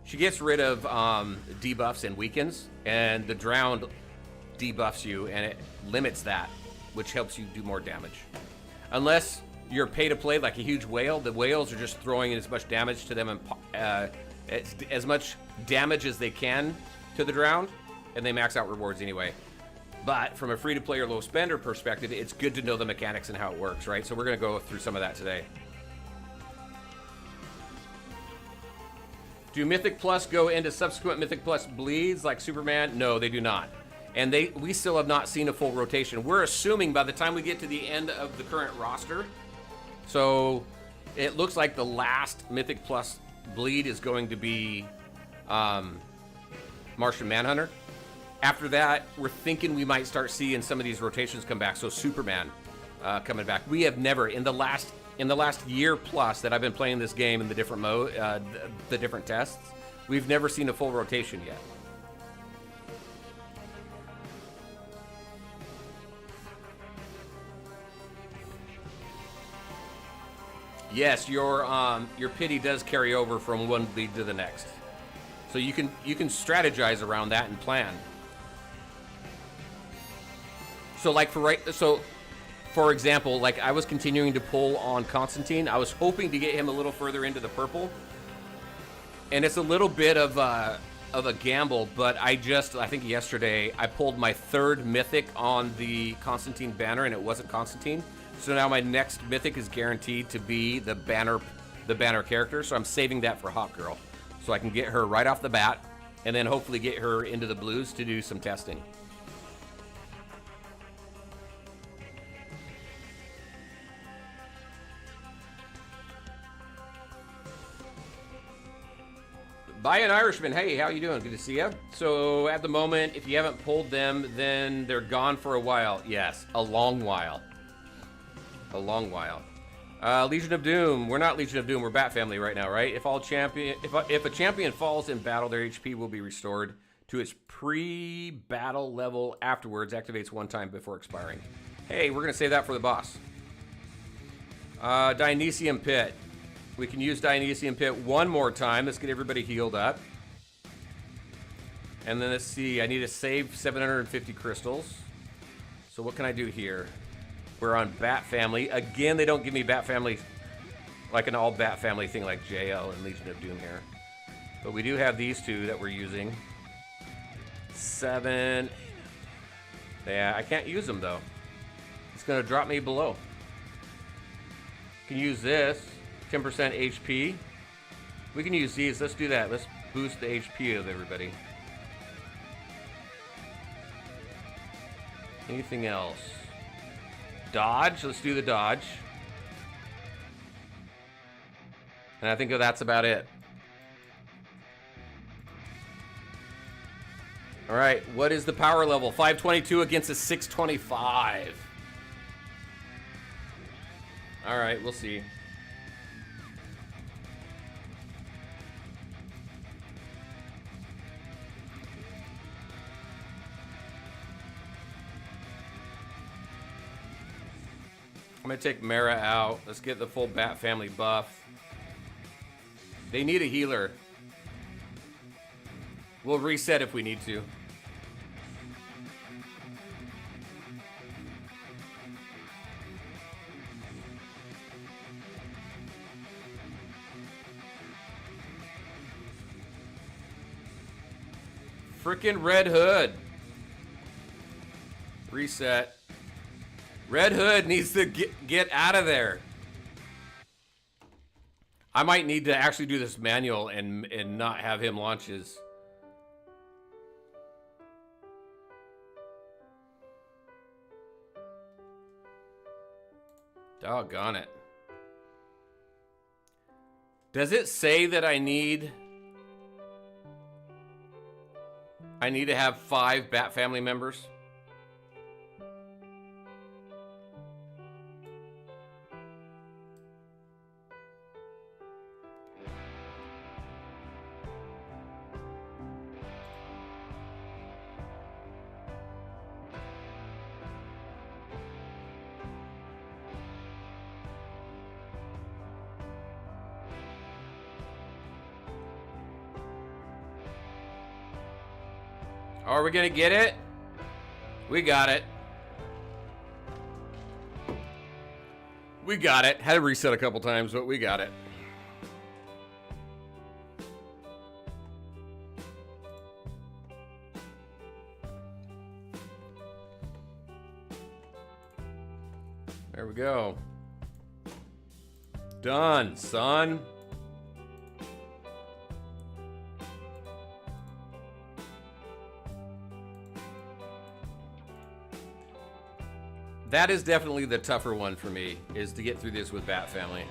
She gets rid of debuffs and weakens, and the Drowned debuffs you, and it limits that, which helps you do more damage. Unless you're pay to play like a huge whale, the whales are just throwing in as much damage to them and as much damage as they can to the Drowned. And they max out rewards anyway. But from a free-to-play or low-spender perspective, it's good to know the mechanics and how it works, right? So we're going to go through some of that today. Do Mythic Plus go into subsequent Mythic Plus bleeds like Superman? No, they do not. And we still have not seen a full rotation. We're assuming by the time we get to the end of the current roster, so it looks like the last Mythic Plus bleed is going to be Martian Manhunter. After that, we're thinking we might start seeing some of these rotations come back. So Superman coming back. We have never in the last year plus that I've been playing this game in the different the different tests, we've never seen a full rotation yet. Yes, your pity does carry over from one bleed to the next, so you can strategize around that and plan. So like for example, like I was continuing to pull on Constantine. I was hoping to get him a little further into the purple, and it's a little bit of a gamble. But I think yesterday I pulled my 3rd mythic on the Constantine banner, and it wasn't Constantine. So now my next mythic is guaranteed to be the banner character. So I'm saving that for Hawkgirl, so I can get her right off the bat, and then hopefully get her into the blues to do some testing. Buy an Irishman. Hey, how you doing? Good to see you. So at the moment, if you haven't pulled them, then they're gone for a while. Yes, a long while. A long while. Legion of Doom. We're not Legion of Doom. We're Bat Family right now, right? If a champion falls in battle, their HP will be restored to its pre-battle level afterwards. Activates one time before expiring. Hey, we're gonna save that for the boss. Dionysium Pit. We can use Dionysium Pit one more time. Let's get everybody healed up. And then let's see. I need to save 750 crystals. So what can I do here? We're on Bat Family. Again, they don't give me Bat Family, like an all Bat Family thing like JL and Legion of Doom here. But we do have these two that we're using. 7. Yeah, I can't use them though. It's going to drop me below. Can use this. 10% HP. We can use these. Let's do that. Let's boost the HP of everybody. Anything else? Dodge. Let's do the dodge. And I think that's about it. All right. What is the power level? 522 against a 625. All right. We'll see. I'm going to take Mara out. Let's get the full Bat Family buff. They need a healer. We'll reset if we need to. Frickin' Red Hood. Reset. Red Hood needs to get out of there. I might need to actually do this manual and not have him launch his. Doggone it. Does it say that I need to have 5 Bat Family members? Are we gonna get it? We got it. We got it. Had to reset a couple times, but we got it. There we go. Done, son. That is definitely the tougher one for me, is to get through this with Bat Family.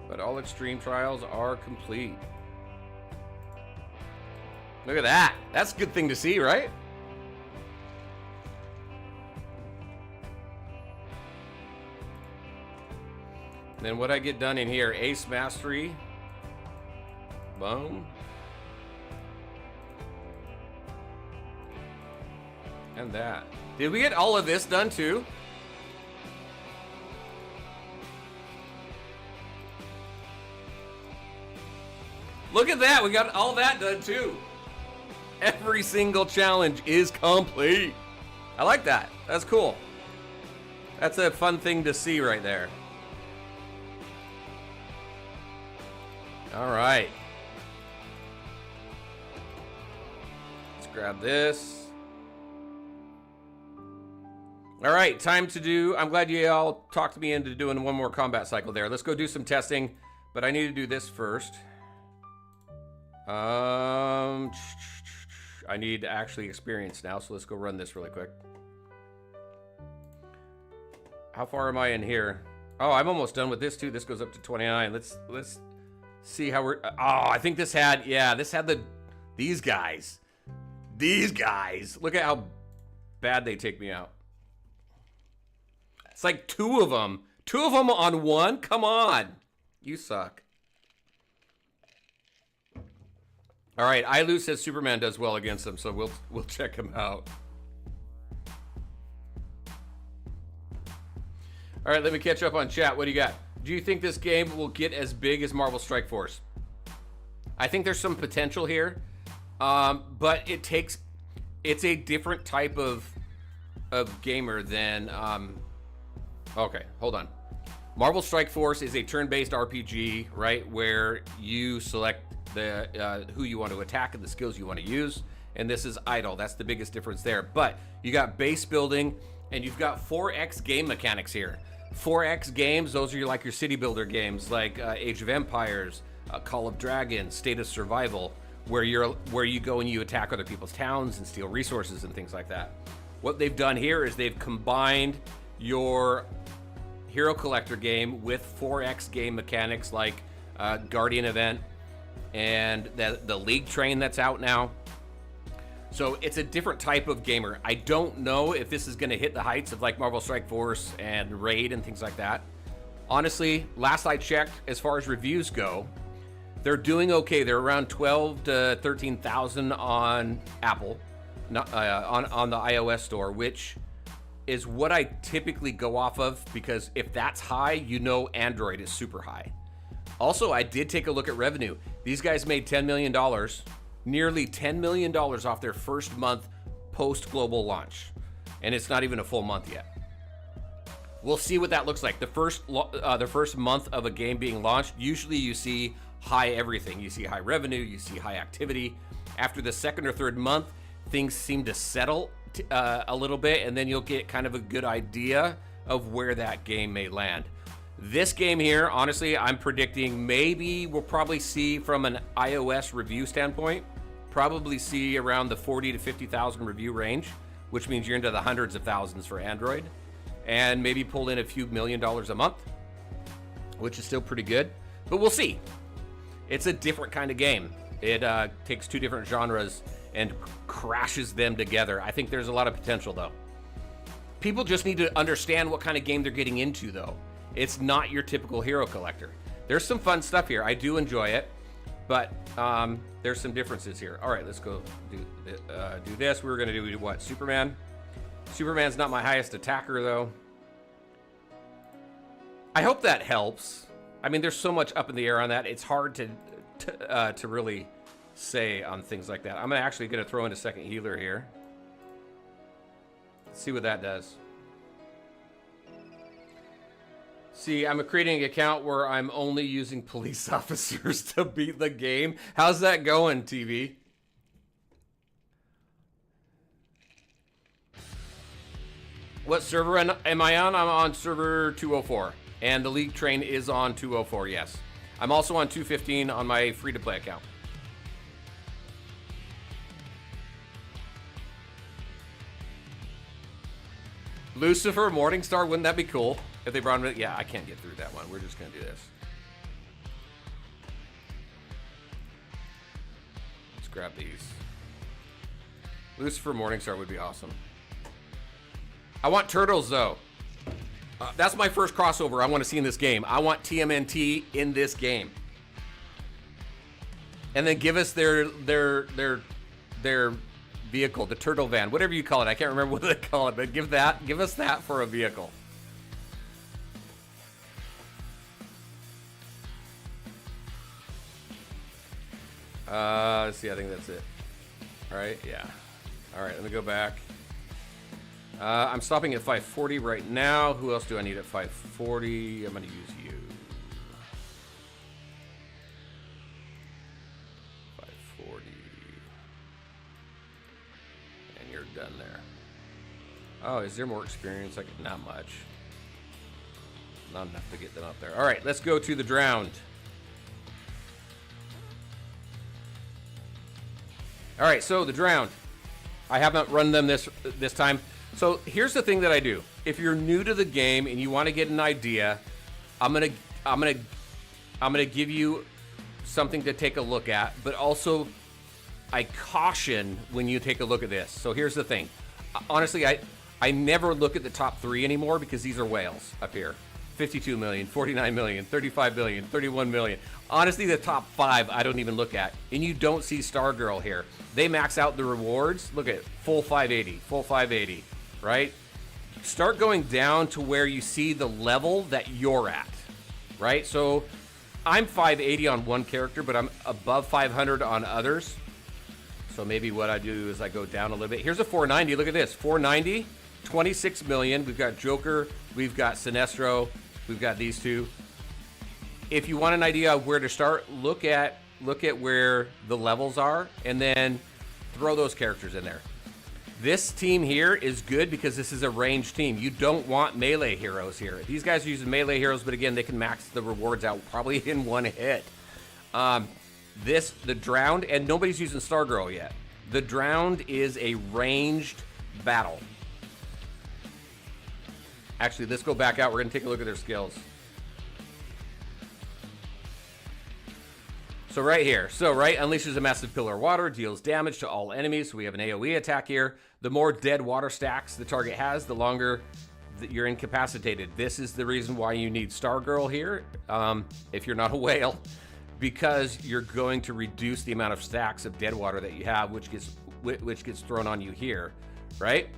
But all extreme trials are complete. Look at that. That's a good thing to see, right? Then what I get done in here, Ace Mastery. Boom. And that. Did we get all of this done too? Look at that, we got all that done too. Every single challenge is complete. I like that, that's cool. That's a fun thing to see right there. All right. Let's grab this. All right, time to do, I'm glad you all talked me into doing one more combat cycle there. Let's go do some testing, but I need to do this first. I need actually experience now, so let's go run this really quick. How far am I in here? Oh, I'm almost done with this too. This goes up to 29. See how we're. Oh, I think this had. Yeah, this had these guys. These guys. Look at how bad they take me out. It's like two of them. Two of them on one? Come on. You suck. All right, Ilu says Superman does well against them, so we'll check him out. All right, let me catch up on chat. What do you got? Do you think this game will get as big as Marvel Strike Force? I think there's some potential here, but it's a different type of gamer than. Okay, hold on. Marvel Strike Force is a turn-based RPG, right, where you select the who you want to attack and the skills you want to use, and this is idle. That's the biggest difference there. But you got base building, and you've got 4X game mechanics here. 4X games, those are like your city builder games, like Age of Empires, Call of Dragons, State of Survival, where you go and you attack other people's towns and steal resources and things like that. What they've done here is they've combined your Hero Collector game with 4X game mechanics like Guardian Event and the League Train that's out now. So it's a different type of gamer. I don't know if this is going to hit the heights of like Marvel Strike Force and Raid and things like that. Honestly, last I checked, as far as reviews go, they're doing okay. They're around 12 to 13,000 on Apple, on the iOS store, which is what I typically go off of, because if that's high, you know Android is super high. Also, I did take a look at revenue. These guys made $10 million, nearly $10 million off their first month post-global launch. And it's not even a full month yet. We'll see what that looks like. The first month of a game being launched, usually you see high everything. You see high revenue, you see high activity. After the second or third month, things seem to settle a little bit, and then you'll get kind of a good idea of where that game may land. This game here, honestly, I'm predicting maybe we'll probably see, from an iOS review standpoint, probably see around the 40 to 50,000 review range, which means you're into the hundreds of thousands for Android, and maybe pull in a few $1 million a month, which is still pretty good, but we'll see. It's a different kind of game. It takes two different genres and crashes them together. I think there's a lot of potential, though. People just need to understand what kind of game they're getting into, though. It's not your typical Hero Collector. There's some fun stuff here. I do enjoy it, but there's some differences here. All right, let's go do this. We were going to do what? Superman? Superman's not my highest attacker, though. I hope that helps. I mean, there's so much up in the air on that. It's hard to really say on things like that. I'm actually going to throw in a second healer here. Let's see what that does. See, I'm creating an account where I'm only using police officers to beat the game. How's that going, TV? What server am I on? I'm on server 204. And the League Train is on 204, yes. I'm also on 215 on my free-to-play account. Lucifer, Morningstar, wouldn't that be cool? If they brought him, yeah, I can't get through that one. We're just gonna do this. Let's grab these. Lucifer, Morningstar would be awesome. I want Turtles, though. That's my first crossover I want to see in this game. I want TMNT in this game. And then give us their vehicle, the turtle van, whatever you call it. I can't remember what they call it, but give us that for a vehicle. Let's see, I think that's it. All right, yeah. All right, let me go back. I'm stopping at 540 right now. Who else do I need at 540? I'm going to use you. 540. And you're done there. Oh, is there more experience? Not much. Not enough to get them up there. All right, let's go to the Drowned. All right, so the Drowned. I haven't run them this time. So here's the thing that I do. If you're new to the game and you want to get an idea, I'm gonna give you something to take a look at, but also I caution when you take a look at this. So here's the thing. Honestly, I never look at the top 3 anymore because these are whales up here. 52 million, 49 million, 35 billion, 31 million. Honestly, the top 5 I don't even look at. And you don't see Stargirl here. They max out the rewards. Look at full 580, right? Start going down to where you see the level that you're at, right? So I'm 580 on one character, but I'm above 500 on others. So maybe what I do is I go down a little bit. Here's a 490. Look at this. 490, 26 million. We've got Joker. We've got Sinestro. We've got these two. If you want an idea of where to start, look at where the levels are and then throw those characters in there. This team here is good because this is a ranged team. You don't want melee heroes here. These guys are using melee heroes, but again, they can max the rewards out probably in one hit. The Drowned, and nobody's using Stargirl yet. The Drowned is a ranged battle. Actually, let's go back out. We're going to take a look at their skills. So right here. Unleashes a massive pillar of water, deals damage to all enemies. So we have an AoE attack here. The more dead water stacks the target has, the longer that you're incapacitated. This is the reason why you need Stargirl here, if you're not a whale, because you're going to reduce the amount of stacks of dead water that you have, which gets thrown on you here, right?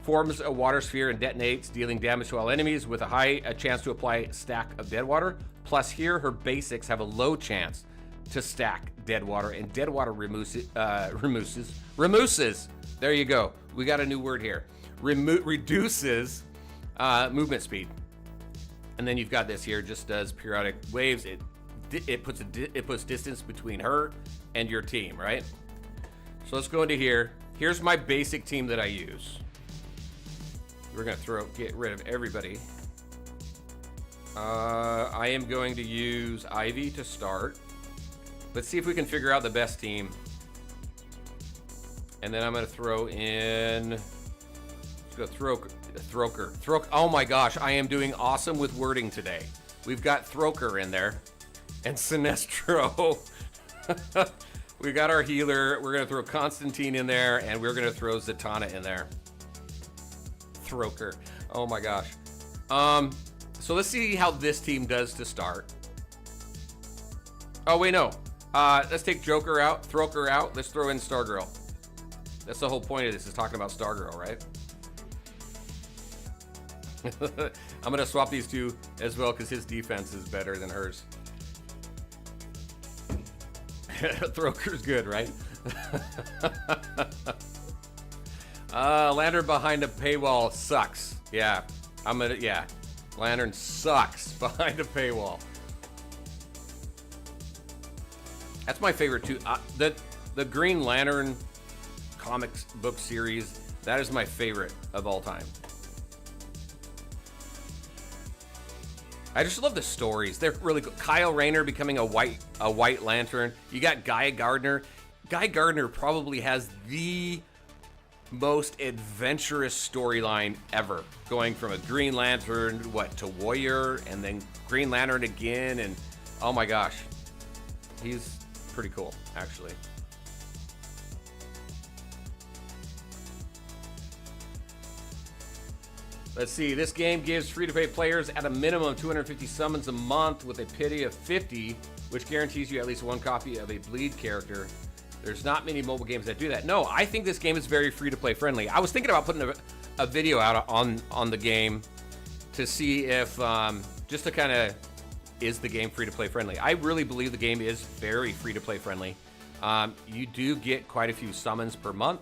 Forms a water sphere and detonates, dealing damage to all enemies with a chance to apply a stack of dead water. Plus here, her basics have a low chance to stack dead water, and dead water remooses. There you go. We got a new word here. Reduces movement speed. And then you've got this here, just does periodic waves. It puts distance between her and your team, right? So let's go into here. Here's my basic team that I use. We're gonna get rid of everybody. I am going to use Ivy to start. Let's see if we can figure out the best team. And then I'm gonna throw in, let's go Throker. Oh my gosh, I am doing awesome with wording today. We've got Throker in there. And Sinestro. We got our healer. We're gonna throw Constantine in there, and we're gonna throw Zatanna in there. Throker. Oh my gosh. So let's see how this team does to start. Oh wait, no. Let's take Joker out, Throker out. Let's throw in Stargirl. That's the whole point of this, is talking about Stargirl, right? I'm gonna swap these two as well because his defense is better than hers. Throker's good, right? Lantern behind a paywall sucks. Yeah, Lantern sucks behind a paywall. That's my favorite too. The Green Lantern comics book series, that is my favorite of all time. I just love the stories. They're really cool. Kyle Rayner becoming a white Lantern. You got Guy Gardner. Guy Gardner probably has the most adventurous storyline ever. Going from a Green Lantern, to Warrior, and then Green Lantern again, and oh my gosh. He's pretty cool, actually. Let's see, this game gives free-to-play players at a minimum 250 summons a month with a pity of 50, which guarantees you at least one copy of a bleed character. There's not many mobile games that do that. No, I think this game is very free-to-play friendly. I was thinking about putting a video out on the game to see if, just to kind of, is the game free-to-play friendly? I really believe the game is very free-to-play friendly. You do get quite a few summons per month.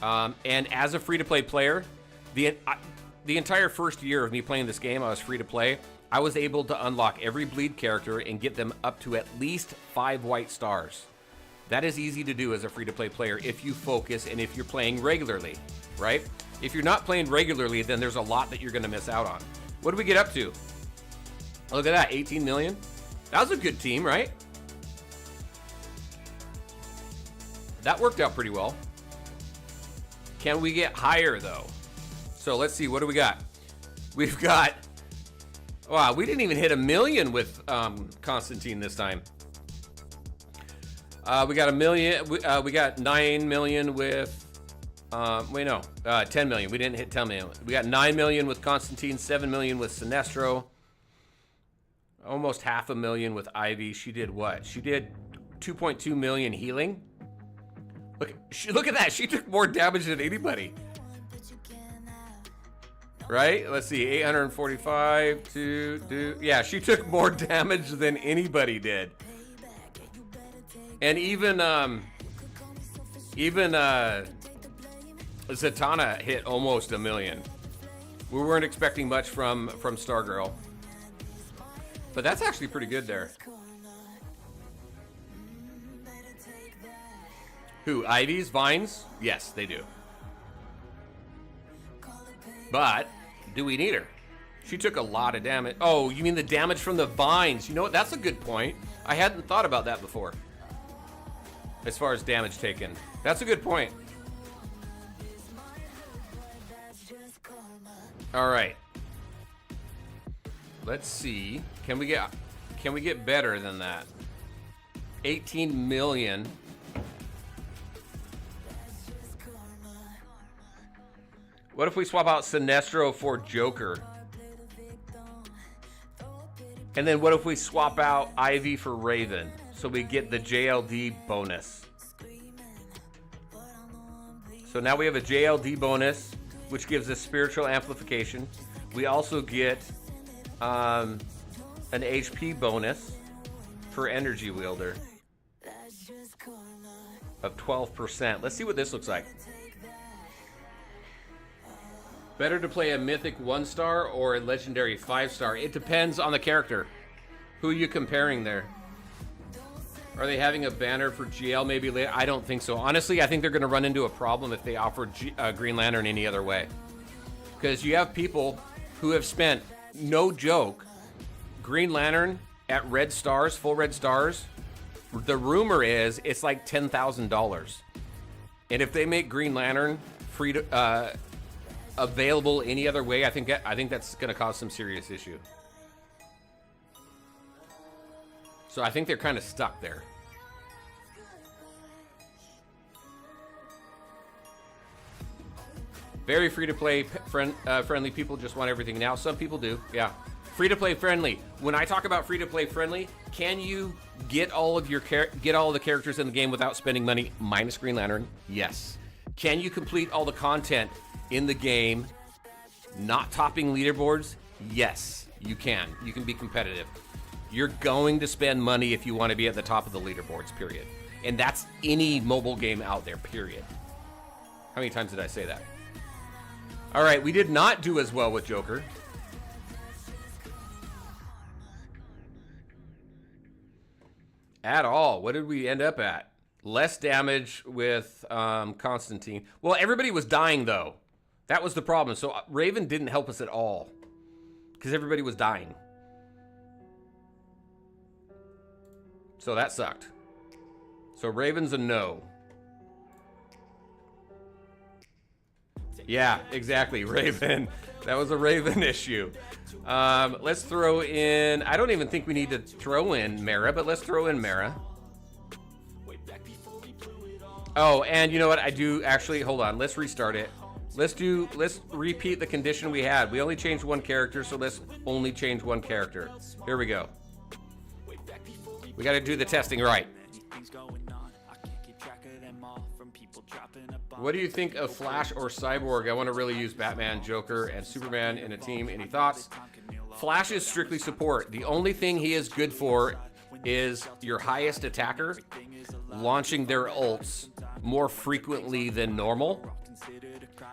And as a free-to-play player, the entire first year of me playing this game, I was free to play. I was able to unlock every bleed character and get them up to at least 5 white stars. That is easy to do as a free-to-play player if you focus and if you're playing regularly, right? If you're not playing regularly, then there's a lot that you're going to miss out on. What do we get up to? Look at that, 18 million. That was a good team, right? That worked out pretty well. Can we get higher, though? So let's see, what do we got? We've got, wow, we didn't even hit 1 million with Constantine this time. We got 1 million. We got 9 million with. Wait, no, 10 million. We didn't hit 10 million. We got 9 million with Constantine, 7 million with Sinestro, almost 500,000 with Ivy. She did what? She did 2.2 million healing. Look at that. She took more damage than anybody. Right? Let's see. 845 to do. Yeah, she took more damage than anybody did. And even Zatanna hit almost 1 million. We weren't expecting much from Stargirl. But that's actually pretty good there. Who? Ivy's Vines? Yes, they do. But do we need her? She took a lot of damage. Oh, you mean the damage from the vines? You know what? That's a good point. I hadn't thought about that before. As far as damage taken. That's a good point. All right. Let's see. Can we get better than that? 18 million. What if we swap out Sinestro for Joker? And then what if we swap out Ivy for Raven? So we get the JLD bonus. So now we have a JLD bonus, which gives us spiritual amplification. We also get an HP bonus for Energy Wielder of 12%. Let's see what this looks like. Better to play a mythic 1-star or a legendary 5-star. It depends on the character. Who are you comparing there? Are they having a banner for GL maybe later? I don't think so. Honestly, I think they're going to run into a problem if they offer Green Lantern any other way. Because you have people who have spent, no joke, Green Lantern at red stars, full red stars. The rumor is it's like $10,000. And if they make Green Lantern free to... available any other way, I think that's going to cause some serious issue. So I think they're kind of stuck there. Very free-to-play friendly people just want everything now. Some people do, yeah. Free-to-play friendly. When I talk about free-to-play friendly, can you get all of the characters in the game without spending money minus Green Lantern? Yes. Can you complete all the content in the game, not topping leaderboards? Yes, you can. You can be competitive. You're going to spend money if you want to be at the top of the leaderboards, period. And that's any mobile game out there, period. How many times did I say that? All right, we did not do as well with Joker. At all. What did we end up at? Less damage with Constantine. Well, everybody was dying, though. That was the problem. So Raven didn't help us at all because everybody was dying. So that sucked. So Raven's a no. Yeah, exactly. Raven. That was a Raven issue. Let's throw in... I don't even think we need to throw in Mara, but let's throw in Mara. Oh, and you know what? I do actually... Hold on. Let's restart it. Let's repeat the condition we had. We only changed one character, so let's only change one character. Here we go. We got to do the testing right. What do you think of Flash or Cyborg? I want to really use Batman, Joker, and Superman in a team. Any thoughts? Flash is strictly support. The only thing he is good for is your highest attacker launching their ults more frequently than normal.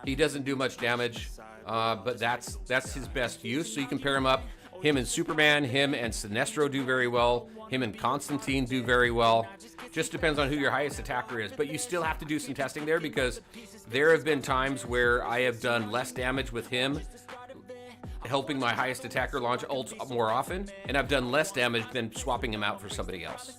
He doesn't do much damage, but that's his best use. So you can pair him up. Him and Superman, him and Sinestro do very well. Him and Constantine do very well. Just depends on who your highest attacker is. But you still have to do some testing there because there have been times where I have done less damage with him, helping my highest attacker launch ults more often, and I've done less damage than swapping him out for somebody else.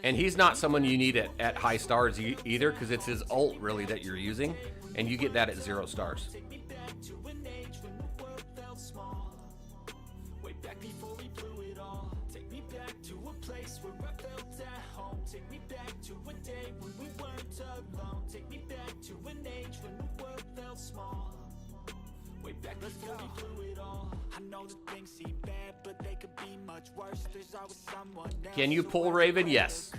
And he's not someone you need at high stars either, because it's his ult really that you're using, and you get that at 0 stars. Can you pull Raven? Yes.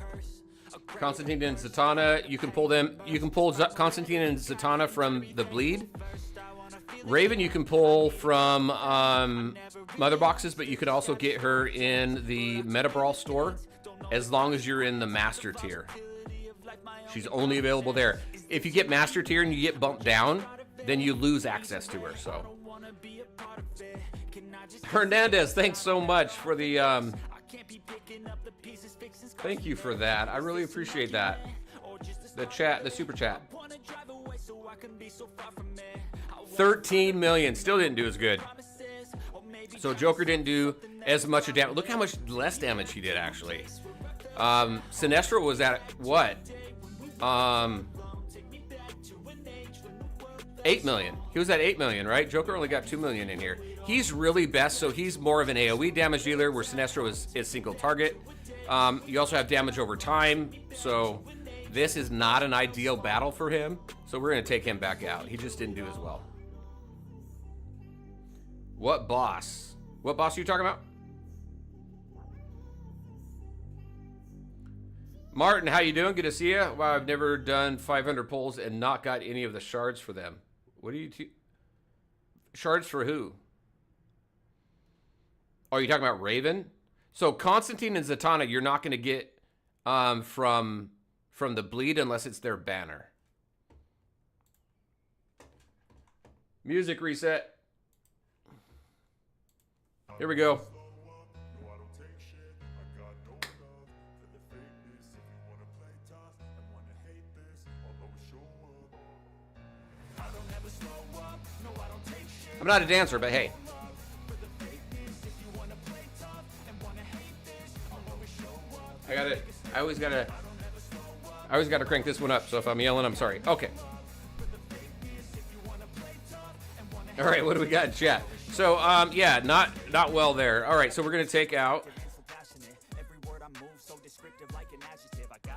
Constantine and Zatanna, you can pull them. You can pull Constantine and Zatanna from the bleed. Raven, you can pull from Mother Boxes, but you can also get her in the Meta Brawl store as long as you're in the Master tier. She's only available there. If you get Master tier and you get bumped down, then you lose access to her. So, Hernandez, thanks so much for the. Thank you for that. I really appreciate that. The chat, the super chat. 13 million. Still didn't do as good. So Joker didn't do as much damage. Look how much less damage he did, actually. Sinestro was at what? 8 million. He was at 8 million, right? Joker only got 2 million in here. He's really best, so he's more of an AoE damage dealer, where Sinestro is single target. You also have damage over time, so this is not an ideal battle for him. So we're going to take him back out. He just didn't do as well. What boss? What boss are you talking about? Martin, how you doing? Good to see you. Wow, I've never done 500 pulls and not got any of the shards for them. What are you... Shards for who? Oh, are you talking about Raven? So Constantine and Zatanna, you're not going to get from the bleed unless it's their banner. Music reset. Here we go. I'm not a dancer, but hey. I always gotta crank this one up, so if I'm yelling, I'm sorry. Okay. All right, what do we got in chat? So, yeah, not well there. All right, so we're gonna take out.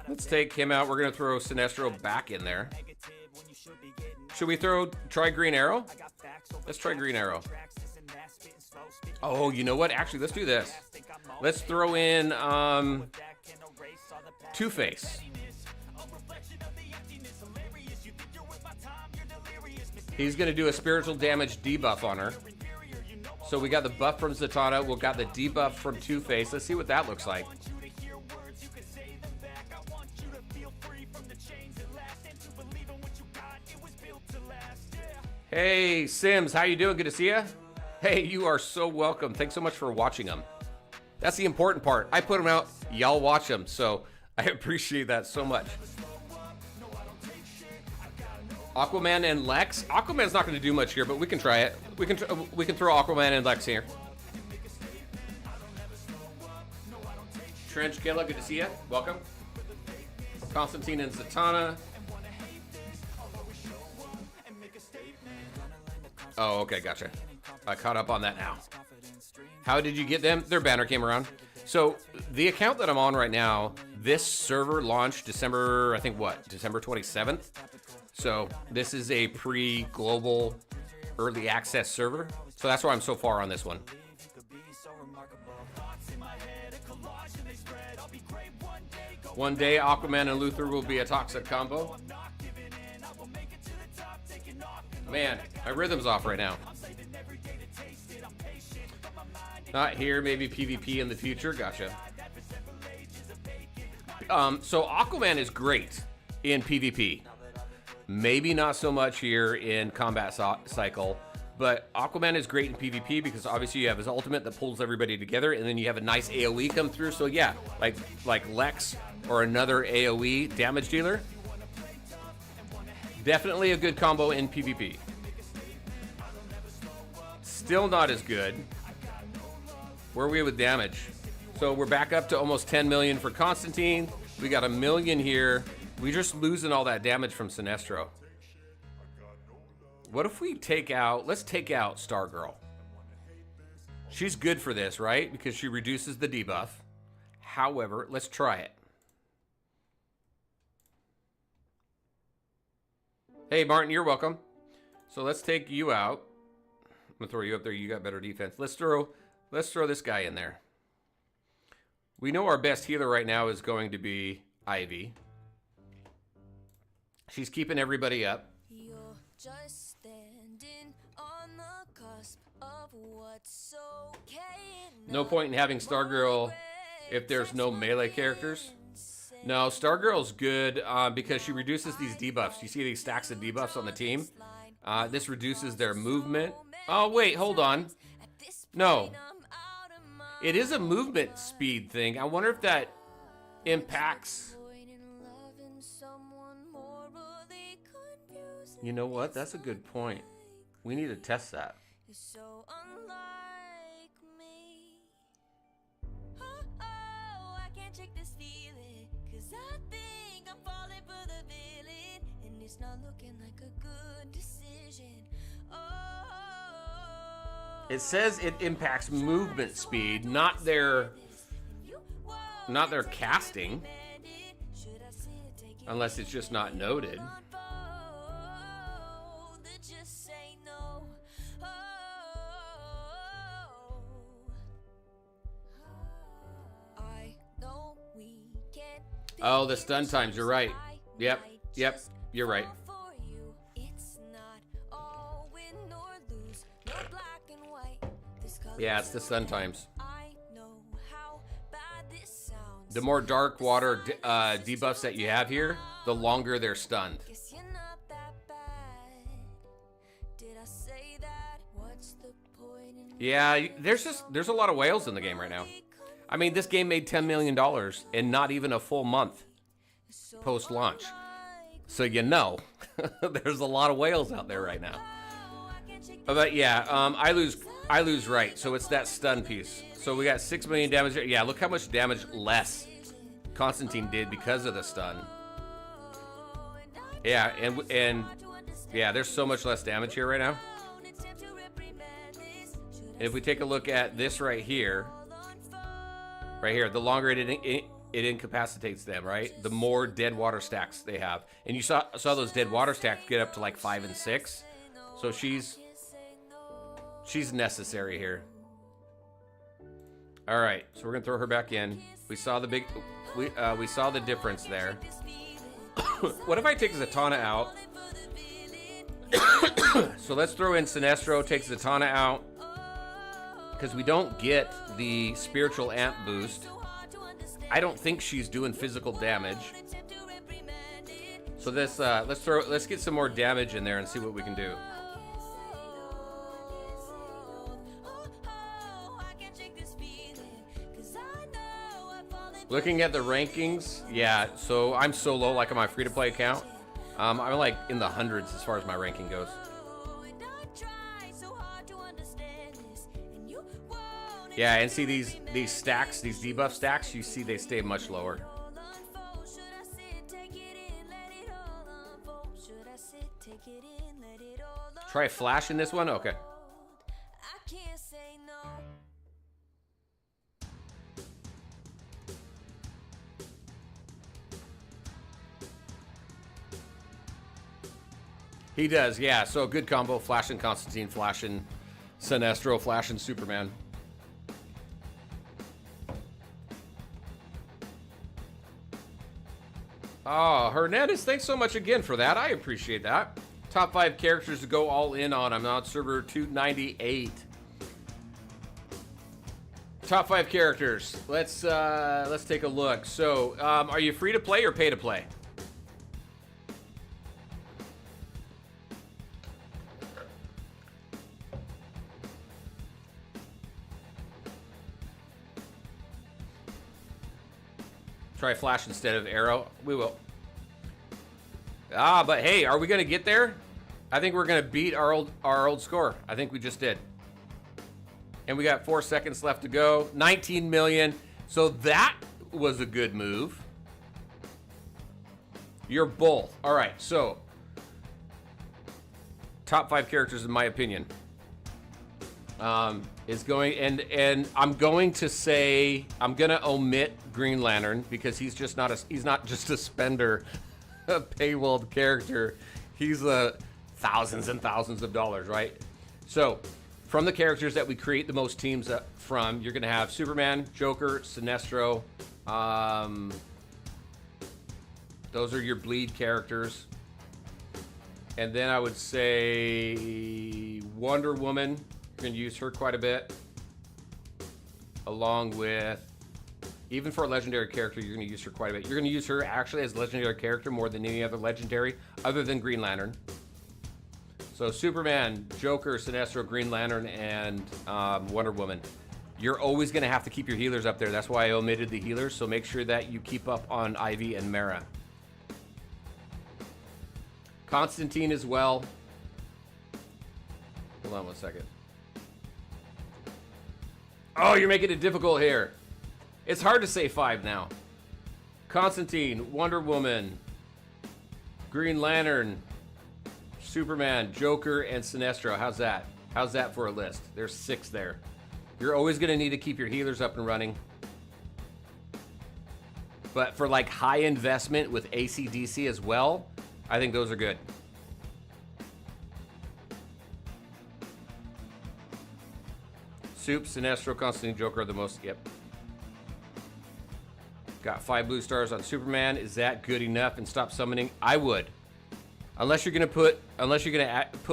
Let's take him out. We're gonna throw Sinestro back in there. Should we try Green Arrow? Let's try Green Arrow. Oh, you know what? Actually, let's do this. Let's throw in Two-Face. He's going to do a spiritual damage debuff on her. So we got the buff from Zatanna. We've got the debuff from Two-Face. Let's see what that looks like. Hey, Sims, how you doing? Good to see you. Hey, you are so welcome. Thanks so much for watching them. That's the important part. I put them out, y'all watch them. So I appreciate that so much. Aquaman and Lex. Aquaman's not going to do much here, but we can try it. We can throw Aquaman and Lex here. Trench Killa, good to see you. Welcome. Constantine and Zatanna. Oh, okay, gotcha. I caught up on that now. How did you get them? Their banner came around. So the account that I'm on right now, this server launched December, I think what? December 27th. So this is a pre-global early access server. So that's why I'm so far on this one. One day Aquaman and Luthor will be a toxic combo. Man, my rhythm's off right now. Not here, maybe PvP in the future. Gotcha. So Aquaman is great in PvP. Maybe not so much here in combat cycle, but Aquaman is great in PvP because obviously you have his ultimate that pulls everybody together, and then you have a nice AoE come through. So yeah, like Lex or another AoE damage dealer. Definitely a good combo in PvP. Still not as good. Where are we with damage? So we're back up to almost 10 million for Constantine. We got 1 million here. We're just losing all that damage from Sinestro. What if we let's take out Stargirl. She's good for this, right? Because she reduces the debuff. However, let's try it. Hey, Martin, you're welcome. So let's take you out. I'm gonna throw you up there. You got better defense. Let's throw this guy in there. We know our best healer right now is going to be Ivy. She's keeping everybody up. You're just standing on the cusp of what's okay. No point in having Stargirl if there's no melee characters. No, Stargirl's good because she reduces these debuffs. You see these stacks of debuffs on the team? This reduces their movement. Oh, wait, hold on. No. It is a movement speed thing. I wonder if that impacts... You know what? That's a good point. We need to test that. It says it impacts movement speed, not their casting, unless it's just not noted. Oh, the stun times, you're right. Yep, you're right. Yeah, it's the stun times. The more dark water debuffs that you have here, the longer they're stunned. Yeah, there's a lot of whales in the game right now. I mean, this game made $10 million in not even a full month post-launch. So you know, there's a lot of whales out there right now. But yeah, I lose right. So it's that stun piece. So we got 6 million damage. Yeah, look how much damage less Constantine did because of the stun. Yeah, and yeah, there's so much less damage here right now. And if we take a look at this right here, the longer it incapacitates them, right? The more dead water stacks they have. And you saw those dead water stacks get up to like 5 and 6. So she's necessary here. All right, so we're gonna throw her back in. We saw the we saw the difference there. What if I take Zatanna out? So let's throw in Sinestro, take Zatanna out, because we don't get the spiritual amp boost. I don't think she's doing physical damage. So this let's get some more damage in there and see what we can do. Looking at the rankings, yeah, so I'm so low, like on my free-to-play account. I'm like in the hundreds as far as my ranking goes. Yeah, and see these stacks, these debuff stacks, you see they stay much lower. Try a flash in this one? Okay. He does, yeah. So good combo, flashing Constantine, flashing Sinestro, flashing Superman. Oh, Hernandez, thanks so much again for that. I appreciate that. Top 5 characters to go all in on. I'm on server 298. Top 5 characters. Let's take a look. So, are you free to play or pay to play? Try Flash instead of Arrow. We will. But hey, are we gonna get there? I think we're gonna beat our old score. I think we just did. And we got 4 seconds left to go. 19 million. So that was a good move. You're both. All right. So top 5 characters in my opinion. Is going and I'm going to say I'm gonna omit Green Lantern because he's not just a spender, a paywalled character. He's thousands and thousands of dollars, right? So, from the characters that we create the most teams from, you're going to have Superman, Joker, Sinestro. Those are your bleed characters. And then I would say Wonder Woman. You're going to use her quite a bit. Along with, even for a legendary character, you're going to use her quite a bit. You're going to use her actually as a legendary character more than any other legendary other than Green Lantern. So Superman, Joker, Sinestro, Green Lantern, and Wonder Woman. You're always going to have to keep your healers up there. That's why I omitted the healers, so make sure that you keep up on Ivy and Mara. Constantine as well. Hold on one second. Oh, you're making it difficult here. It's hard to say 5 now. Constantine, Wonder Woman, Green Lantern, Superman, Joker, and Sinestro. How's that? How's that for a list? There's 6 there. You're always going to need to keep your healers up and running. But for like high investment with AC/DC as well, I think those are good. Soup, Sinestro, Constantine, Joker are the most. Yep. Got 5 blue stars on Superman. Is that good enough? And stop summoning? I would. Unless you're gonna put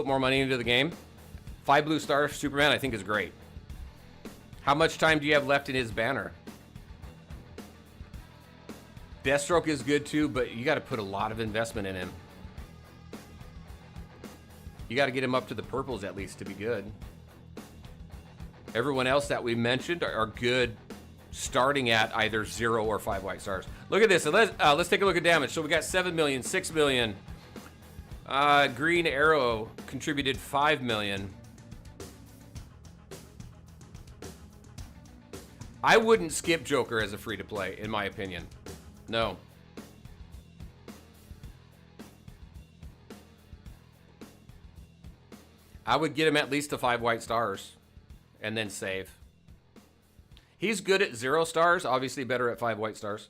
more money into the game. 5 blue stars for Superman, I think, is great. How much time do you have left in his banner? Deathstroke is good too, but you got to put a lot of investment in him. You got to get him up to the purples at least to be good. Everyone else that we mentioned are good, starting at either 0 or 5 white stars. Look at this. So let's take a look at damage. So we got 7 million, 6 million. Green Arrow contributed 5 million. I wouldn't skip Joker as a free-to-play, in my opinion. No. I would get him at least to 5 white stars and then save. He's good at 0 stars, obviously better at 5 white stars.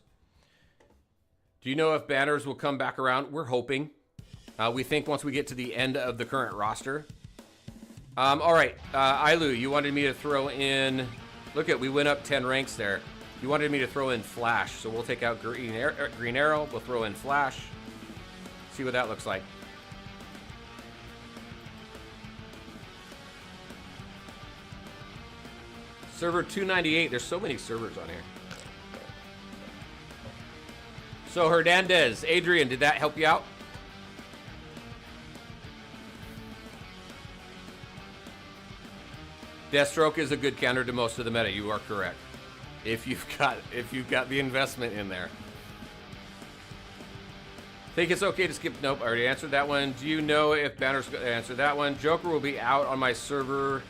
Do you know if banners will come back around? We're hoping. We think once we get to the end of the current roster. All right, Ilu, you wanted me to throw in... Look at, we went up 10 ranks there. You wanted me to throw in Flash, so we'll take out Green Arrow. We'll throw in Flash. See what that looks like. Server 298. There's so many servers on here. So Hernandez, Adrian, did that help you out? Deathstroke is a good counter to most of the meta. You are correct. If you've got the investment in there. Think it's okay to skip? Nope, I already answered that one. Do you know if banners answer that one? Joker will be out on my server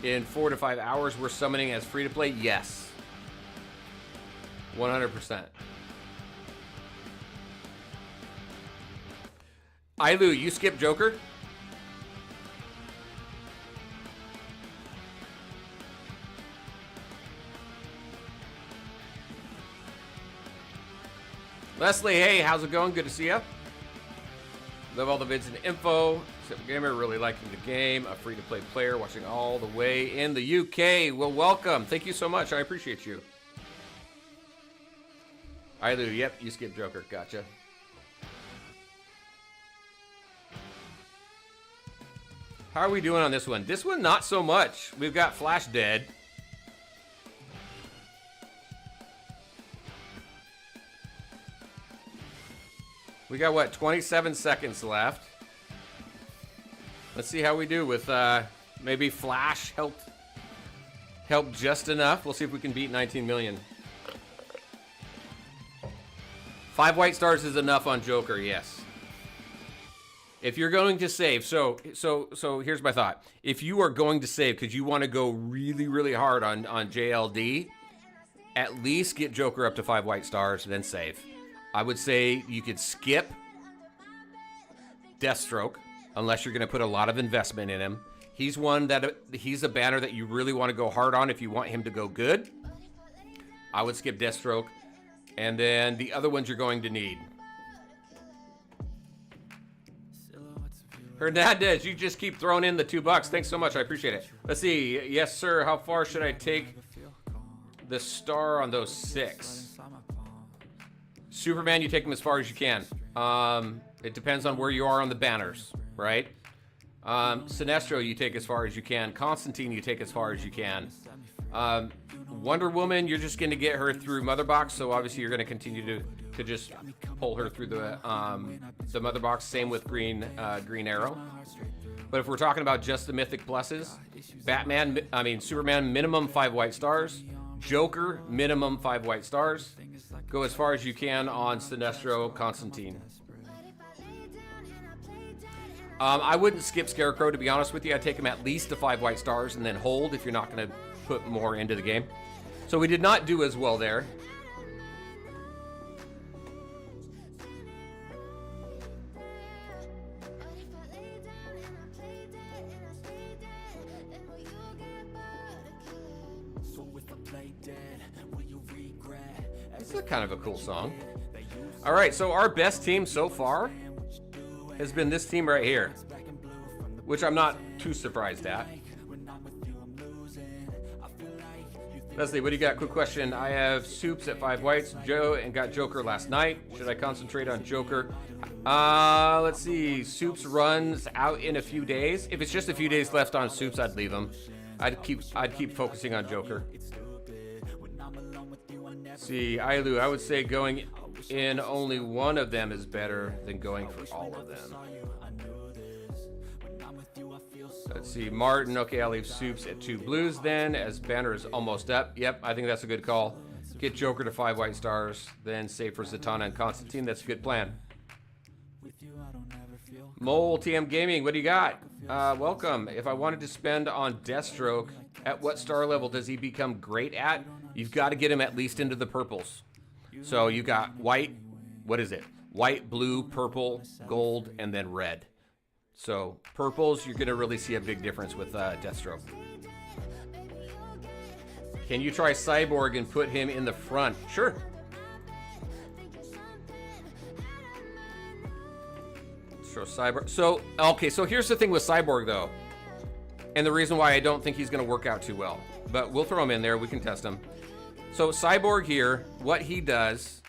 in 4 to 5 hours. We're summoning as free to play. Yes, 100%. Ilu, you skip Joker? Leslie, hey, how's it going? Good to see you. Love all the vids and info. Simple Gamer, really liking the game. A free-to-play player watching all the way in the UK. Well, welcome. Thank you so much. I appreciate you. Ilu, yep, you skipped Joker. Gotcha. How are we doing on this one? This one, not so much. We've got Flash dead. We got, what, 27 seconds left. Let's see how we do with maybe Flash helped just enough. We'll see if we can beat 19 million. 5 white stars is enough on Joker, yes. If you're going to save, so here's my thought. If you are going to save because you want to go really, really hard on JLD, at least get Joker up to 5 white stars, then save. I would say you could skip Deathstroke unless you're going to put a lot of investment in him. He's a banner that you really want to go hard on if you want him to go good. I would skip Deathstroke. And then the other ones you're going to need. Hernandez, you just keep throwing in the $2. Thanks so much. I appreciate it. Let's see. Yes, sir. How far should I take the star on those 6? Superman, you take them as far as you can. It depends on where you are on the banners, right? Sinestro, you take as far as you can. Constantine, you take as far as you can. Wonder Woman, you're just going to get her through Mother Box, so obviously you're going to continue to just pull her through the Mother Box. Same with Green Arrow. But if we're talking about just the Mythic Pluses, Superman, minimum 5 white stars. Joker, minimum 5 white stars. Go as far as you can on Sinestro, Constantine. I wouldn't skip Scarecrow, to be honest with you. I'd take him at least to 5 white stars and then hold if you're not going to put more into the game. So we did not do as well there. This is kind of a cool song. All right, so our best team so far has been this team right here, which I'm not too surprised at. Leslie, what do you got? Quick question. I have Soups at 5 whites, Joe, and got Joker last night. Should I concentrate on Joker? Let's see. Soups runs out in a few days. If it's just a few days left on Soups, I'd leave him. I'd keep focusing on Joker. See, Ailu, I would say going in only one of them is better than going for all of them. Let's see, Martin. Okay, I'll leave Soups at 2 blues then, as banner is almost up. Yep, I think that's a good call. Get Joker to 5 white stars, then save for Zatanna and Constantine. That's a good plan. Mole TM Gaming, what do you got? Welcome. If I wanted to spend on Deathstroke, at what star level does he become great at? You've got to get him at least into the purples. So you got white, what is it? White, blue, purple, gold, and then red. So purples, you're going to really see a big difference with Deathstroke. Can you try Cyborg and put him in the front? Sure. So Cyborg. So, okay, so here's the thing with Cyborg, though. And the reason why I don't think he's going to work out too well. But we'll throw him in there. We can test him. So Cyborg here, what he does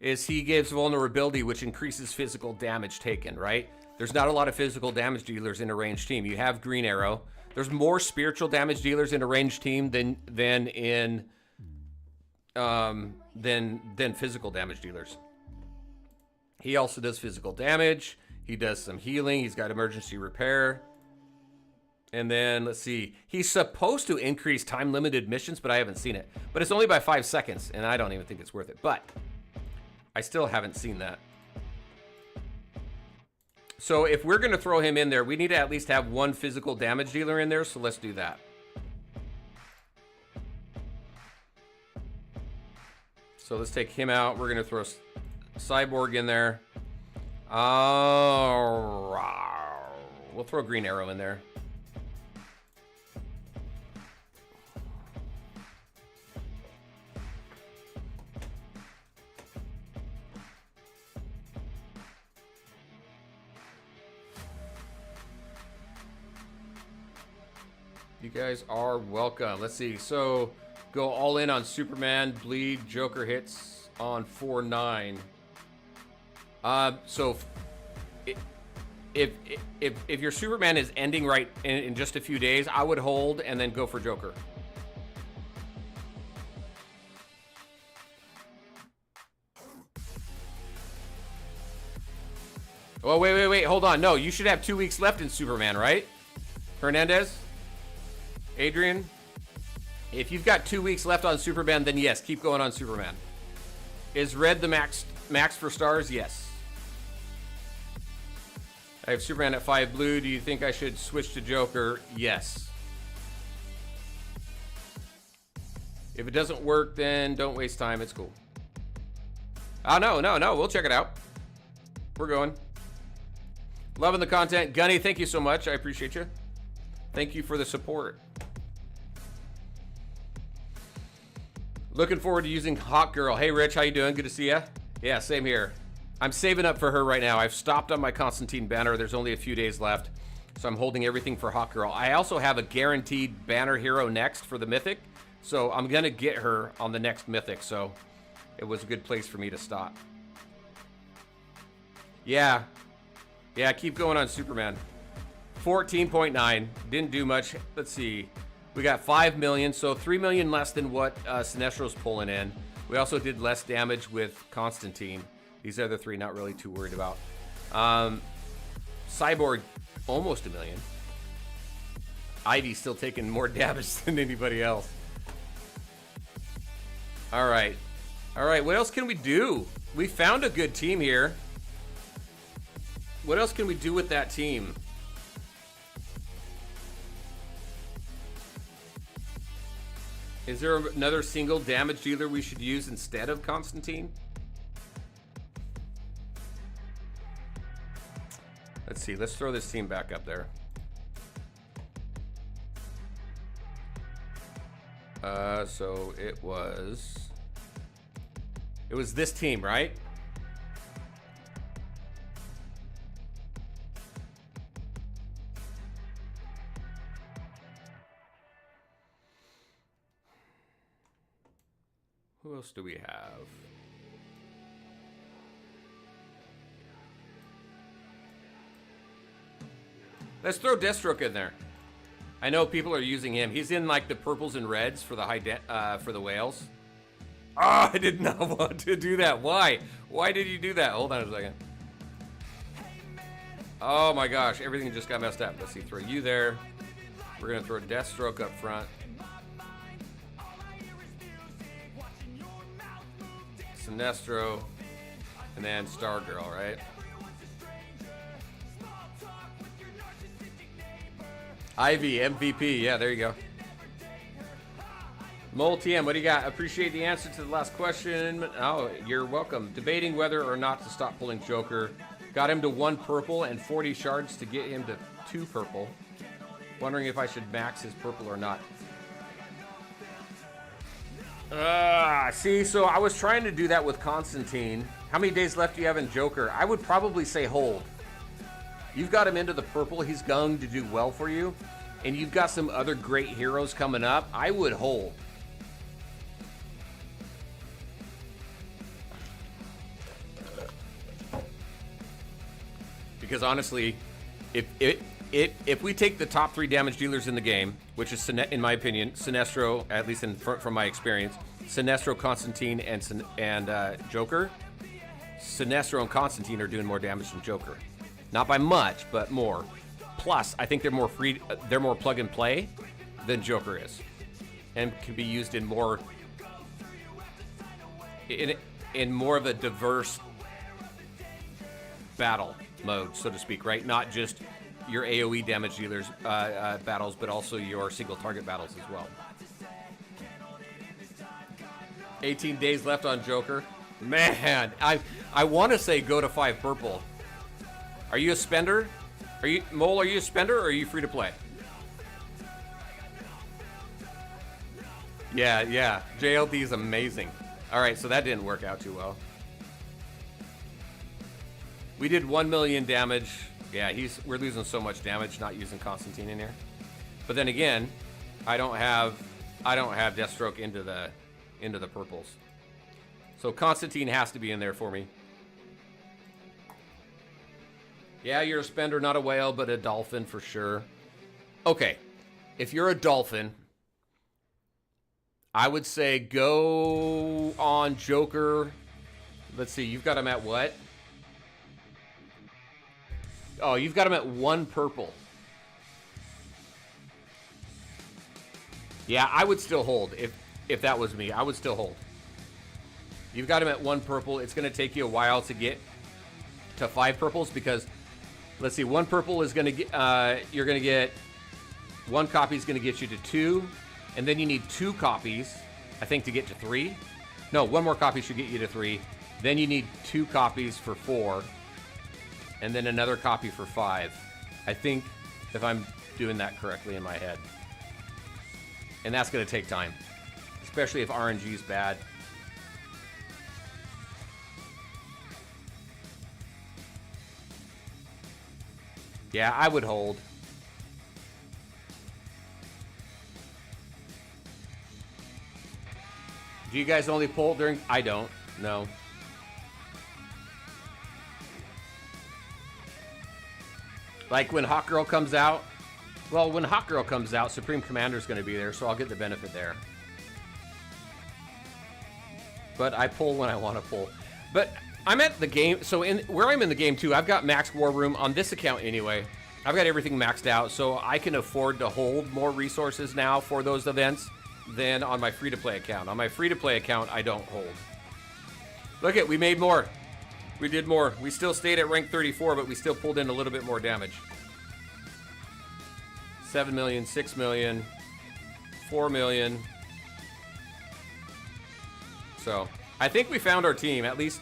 is he gives vulnerability, which increases physical damage taken, right? There's not a lot of physical damage dealers in a ranged team. You have Green Arrow. There's more spiritual damage dealers in a ranged team than physical damage dealers. He also does physical damage. He does some healing. He's got emergency repair. And then, let's see. He's supposed to increase time-limited missions, but I haven't seen it. But it's only by 5 seconds, and I don't even think it's worth it. But I still haven't seen that. So if we're going to throw him in there, we need to at least have 1 physical damage dealer in there, so let's do that. So let's take him out. We're going to throw Cyborg in there. We'll throw Green Arrow in there. You guys are welcome. Let's see. So go all in on Superman, bleed, Joker hits on 4-9. So if your Superman is ending right in just a few days, I would hold and then go for Joker. Oh, wait. Hold on. No, you should have 2 weeks left in Superman, right? Hernandez? Adrian? If you've got 2 weeks left on Superman, then yes, keep going on Superman. Is red the max for stars? Yes. I have Superman at 5 blue. Do you think I should switch to Joker? Yes. If it doesn't work, then don't waste time. It's cool. Oh, no. We'll check it out. We're going. Loving the content. Gunny, thank you so much. I appreciate you. Thank you for the support. Looking forward to using Hawk Girl. Hey, Rich, how you doing? Good to see ya. Yeah, same here. I'm saving up for her right now. I've stopped on my Constantine banner. There's only a few days left. So I'm holding everything for Hawk Girl. I also have a guaranteed banner hero next for the Mythic. So I'm going to get her on the next Mythic. So it was a good place for me to stop. Yeah. Yeah, keep going on Superman. 14.9. Didn't do much. Let's see. We got 5 million. So 3 million less than what Sinestro's pulling in. We also did less damage with Constantine. These other three, not really too worried about. Cyborg, almost 1 million. Ivy's still taking more damage than anybody else. All right. All right, what else can we do? We found a good team here. What else can we do with that team? Is there another single damage dealer we should use instead of Constantine? Let's see. Let's throw this team back up there. So it was this team, right? Who else do we have? Let's throw Deathstroke in there. I know people are using him. He's in like the purples and reds for the for the whales. Oh, I did not want to do that. Why? Why did you do that? Hold on a second. Oh my gosh, everything just got messed up. Let's see, throw you there. We're gonna throw Deathstroke up front. Sinestro, and then Stargirl, right? Ivy, MVP. Yeah, there you go. Mole TM, what do you got? Appreciate the answer to the last question. Oh, you're welcome. Debating whether or not to stop pulling Joker. Got him to 1 purple and 40 shards to get him to 2 purple. Wondering if I should max his purple or not. See, so I was trying to do that with Constantine. How many days left do you have in Joker? I would probably say hold. You've got him into the purple. He's going to do well for you. And you've got some other great heroes coming up. I would hold. Because honestly, if we take the top 3 damage dealers in the game, which is, in my opinion, Sinestro, at least from my experience, Sinestro, Constantine, and Joker, Sinestro and Constantine are doing more damage than Joker. Not by much, but more. Plus, I think they're more plug and play than Joker is, and can be used in more of a diverse battle mode, so to speak, right? Not just your AoE damage dealers battles, but also your single target battles as well. 18 days left on Joker. Man, I want to say go to 5 purple. Are you a spender? Mole, are you a spender or are you free to play? Yeah. JLD is amazing. All right, so that didn't work out too well. We did 1 million damage. Yeah, we're losing so much damage not using Constantine in here. But then again, I don't have Deathstroke into the purples. So Constantine has to be in there for me. Yeah, you're a spender, not a whale, but a dolphin for sure. Okay, if you're a dolphin, I would say go on Joker. Let's see, you've got him at what? Oh, you've got him at 1 purple. Yeah, I would still hold. If that was me, I would still hold. You've got him at 1 purple. It's going to take you a while to get to 5 purples because, let's see, 1 purple is going to get, you're going to get, 1 copy is going to get you to 2, and then you need 2 copies, I think, to get to 3. No, 1 more copy should get you to 3. Then you need 2 copies for 4, and then another copy for 5. I think, if I'm doing that correctly in my head. And that's going to take time, especially if RNG is bad. Yeah, I would hold. Do you guys only pull during... I don't. No. Like when Hawk Girl comes out. Well, when Hawk Girl comes out, Supreme Commander's going to be there, so I'll get the benefit there. But I pull when I want to pull. But I'm at the game, so where I'm in the game too, I've got max war room on this account anyway. I've got everything maxed out, so I can afford to hold more resources now for those events than on my free-to-play account. On my free-to-play account, I don't hold. Look it, we made more. We did more. We still stayed at rank 34, but we still pulled in a little bit more damage. 7 million, 6 million, 4 million. So, I think we found our team, at least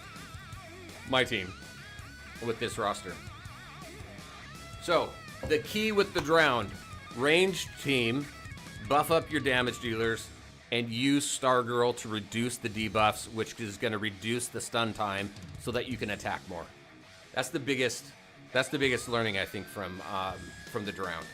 my team, with this roster. So, the key with the Drowned, ranged team, buff up your damage dealers, and use Stargirl to reduce the debuffs, which is going to reduce the stun time so that you can attack more. That's the biggest learning, I think, from the Drowned.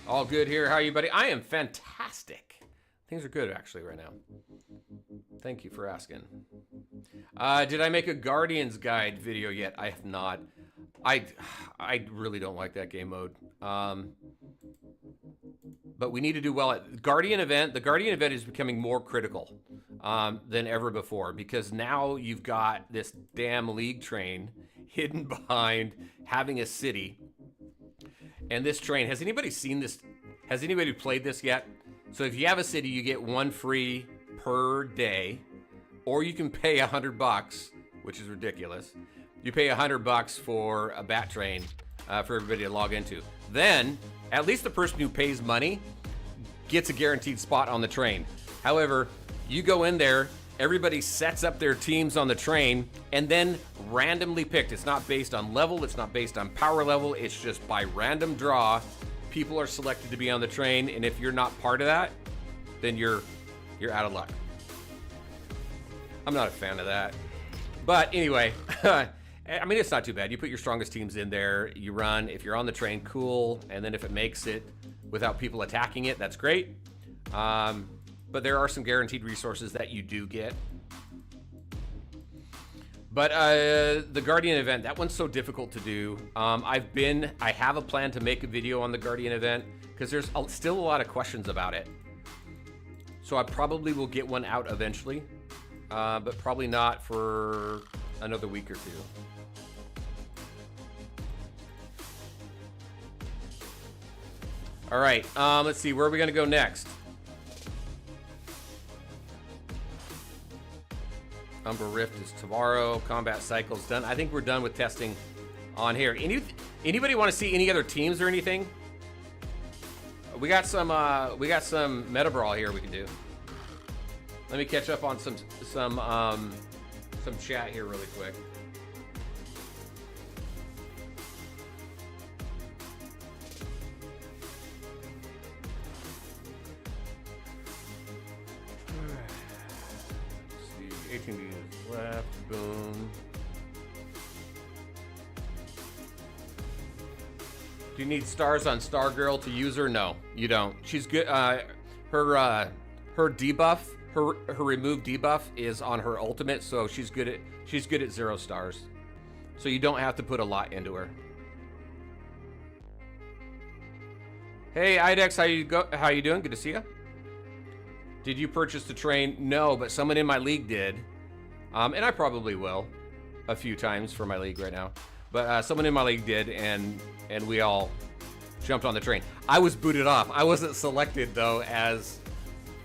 All good here. How are you, buddy? I am fantastic. Things are good, actually, right now. Thank you for asking. Did I make a Guardians Guide video yet? I have not. I really don't like that game mode. But we need to do well at Guardian event. The Guardian event is becoming more critical than ever before, because now you've got this damn League train hidden behind having a city. And this train, has anybody seen this? Has anybody played this yet? So if you have a city, you get one free per day, or you can pay $100, which is ridiculous. You pay $100 for a bat train for everybody to log into. Then, at least the person who pays money gets a guaranteed spot on the train. However, you go in there, everybody sets up their teams on the train, and then randomly picked. It's not based on level, it's not based on power level, it's just by random draw. People are selected to be on the train, and if you're not part of that, then you're out of luck. I'm not a fan of that. But anyway, I mean, it's not too bad. You put your strongest teams in there, you run. If you're on the train, cool. And then if it makes it without people attacking it, that's great. But there are some guaranteed resources that you do get. But the Guardian event, that one's so difficult to do. I have a plan to make a video on the Guardian event because there's still a lot of questions about it. So I probably will get one out eventually, but probably not for another week or two. All right, let's see, where are we gonna go next? Umbra Rift is tomorrow. Combat Cycle's done. I think we're done with testing on here. Anybody want to see any other teams or anything? We got some Meta Brawl here we can do. Let me catch up on some chat here really quick. Let's see, 18 minutes left. Boom. Do you need stars on Stargirl to use her? No, you don't. She's good. Her debuff, her remove debuff is on her ultimate, so she's good at 0 stars. So you don't have to put a lot into her. Hey Idex, how you doing? Good to see you. Did you purchase the train? No, but someone in my league did. And I probably will a few times for my league right now. But someone in my league did, and we all jumped on the train. I was booted off. I wasn't selected though as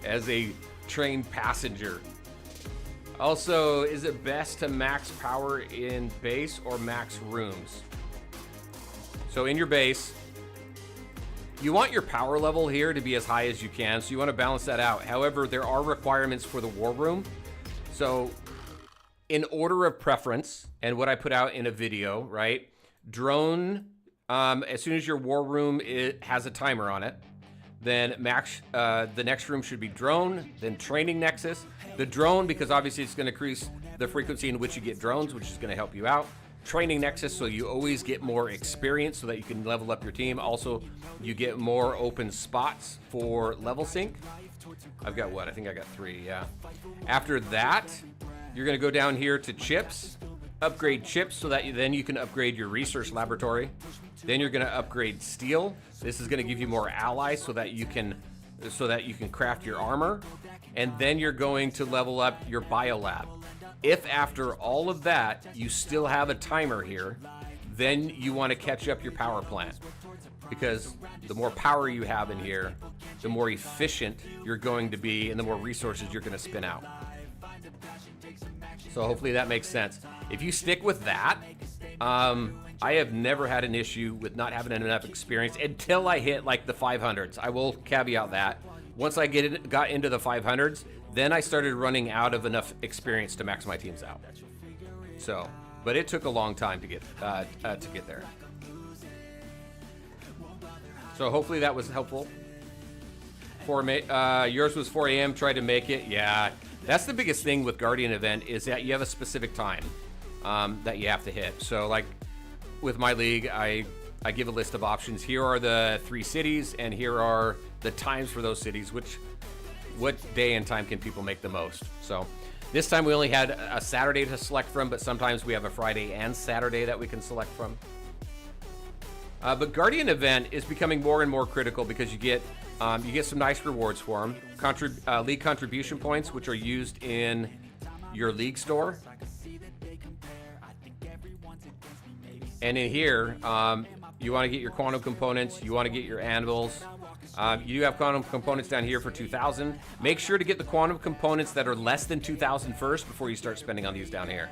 a train passenger. Also, is it best to max power in base or max rooms? So in your base, you want your power level here to be as high as you can, so you want to balance that out. However, there are requirements for the war room. So in order of preference, and what I put out in a video, right? Drone, as soon as your war room has a timer on it, Then the next room should be drone, then training nexus. The drone, because obviously it's going to increase the frequency in which you get drones, which is going to help you out. Training nexus, so you always get more experience so that you can level up your team. Also, you get more open spots for level sync. I've got what? I think I got 3, yeah. After that, you're going to go down here to chips, upgrade chips so that then you can upgrade your research laboratory. Then you're going to upgrade steel. This is going to give you more allies so that you can craft your armor. And then you're going to level up your biolab. If after all of that you still have a timer here, then you want to catch up your power plant, because the more power you have in here, the more efficient you're going to be and the more resources you're going to spin out. So hopefully that makes sense. If you stick with that, I have never had an issue with not having enough experience until I hit like the 500s. I will caveat that. Once I got into the 500s, then I started running out of enough experience to max my teams out. So, but it took a long time to get there. So hopefully that was helpful. Yours was 4 a.m. Tried to make it. Yeah, that's the biggest thing with Guardian event is that you have a specific time that you have to hit. So like with my league, I give a list of options. Here are the 3 cities, and here are the times for those cities, what day and time can people make the most. So this time we only had a Saturday to select from, but sometimes we have a Friday and Saturday that we can select from. But Guardian event is becoming more and more critical because you get some nice rewards for them. League contribution points, which are used in your league store. And in here, you want to get your quantum components, you want to get your anvils. You have quantum components down here for 2,000. Make sure to get the quantum components that are less than 2,000 first before you start spending on these down here.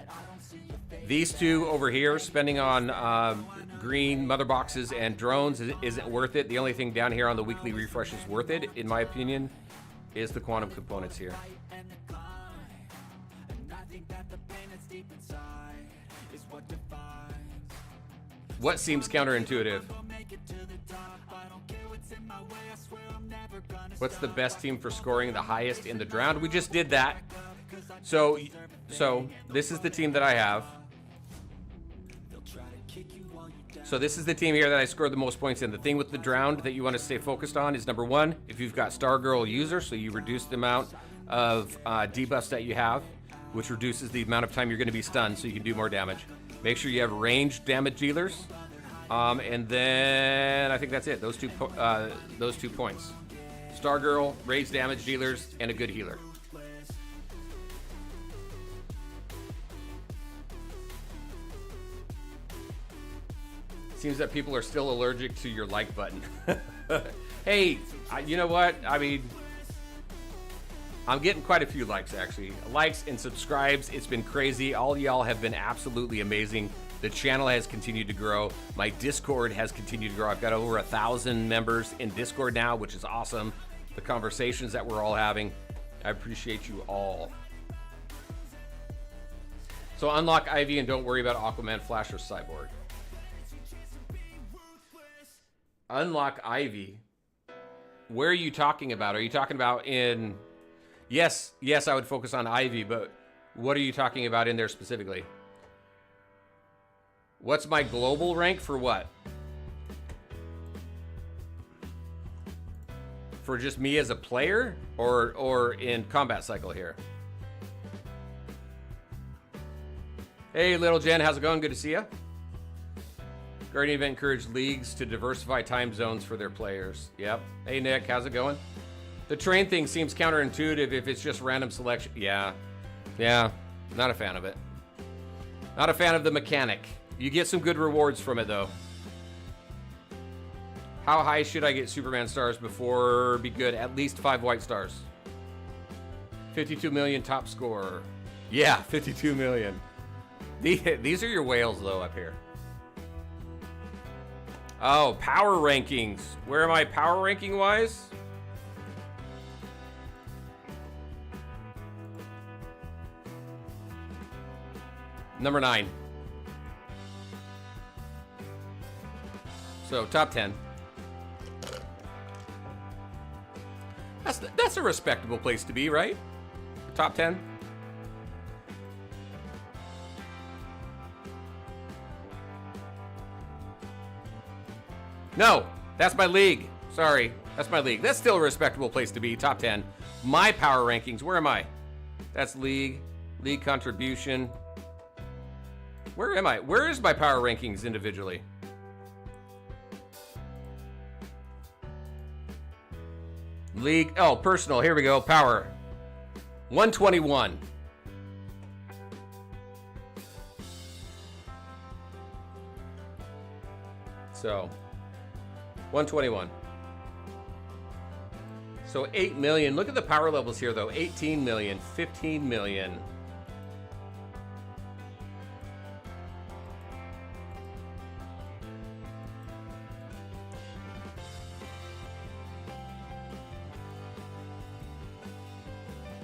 These 2 over here, spending on green mother boxes and drones isn't worth it. The only thing down here on the weekly refresh is worth it, in my opinion, is the quantum components here. What seems counterintuitive? What's the best team for scoring the highest in the round? We just did that. So this is the team that I have. So this is the team here that I scored the most points in. The thing with the drowned that you want to stay focused on is, number 1, if you've got Stargirl user, so you reduce the amount of debuffs that you have, which reduces the amount of time you're going to be stunned so you can do more damage. Make sure you have ranged damage dealers. And then I think that's it. Those two points. Stargirl, raised damage dealers, and a good healer. Seems that people are still allergic to your like button. Hey, you know what? I mean, I'm getting quite a few likes, actually. Likes and subscribes. It's been crazy. All y'all have been absolutely amazing. The channel has continued to grow. My Discord has continued to grow. I've got over 1,000 members in Discord now, which is awesome. The conversations that we're all having, I appreciate you all. So unlock Ivy and don't worry about Aquaman, Flash, or Cyborg. Unlock Ivy. Where are you talking about? Are you talking about in... Yes, I would focus on Ivy, but what are you talking about in there specifically? What's my global rank for what? For just me as a player, or in combat cycle here? Hey, little Jen, how's it going? Good to see you. Guardian event encouraged leagues to diversify time zones for their players. Yep. Hey, Nick, how's it going? The train thing seems counterintuitive if it's just random selection. Yeah, not a fan of it. Not a fan of the mechanic. You get some good rewards from it, though. How high should I get Superman stars before be good? At least 5 white stars. 52 million top score. Yeah, 52 million. These are your whales, though, up here. Oh, power rankings. Where am I power ranking wise? Number 9. So top 10. That's a respectable place to be, right? Top 10. No, that's my league. Sorry, that's my league. That's still a respectable place to be. Top 10. My power rankings. Where am I? That's league contribution. Where am I? Where is my power rankings individually? League. Oh, personal. Here we go. Power. 121. So, 121. So 8 million. Look at the power levels here, though. 18 million, 15 million.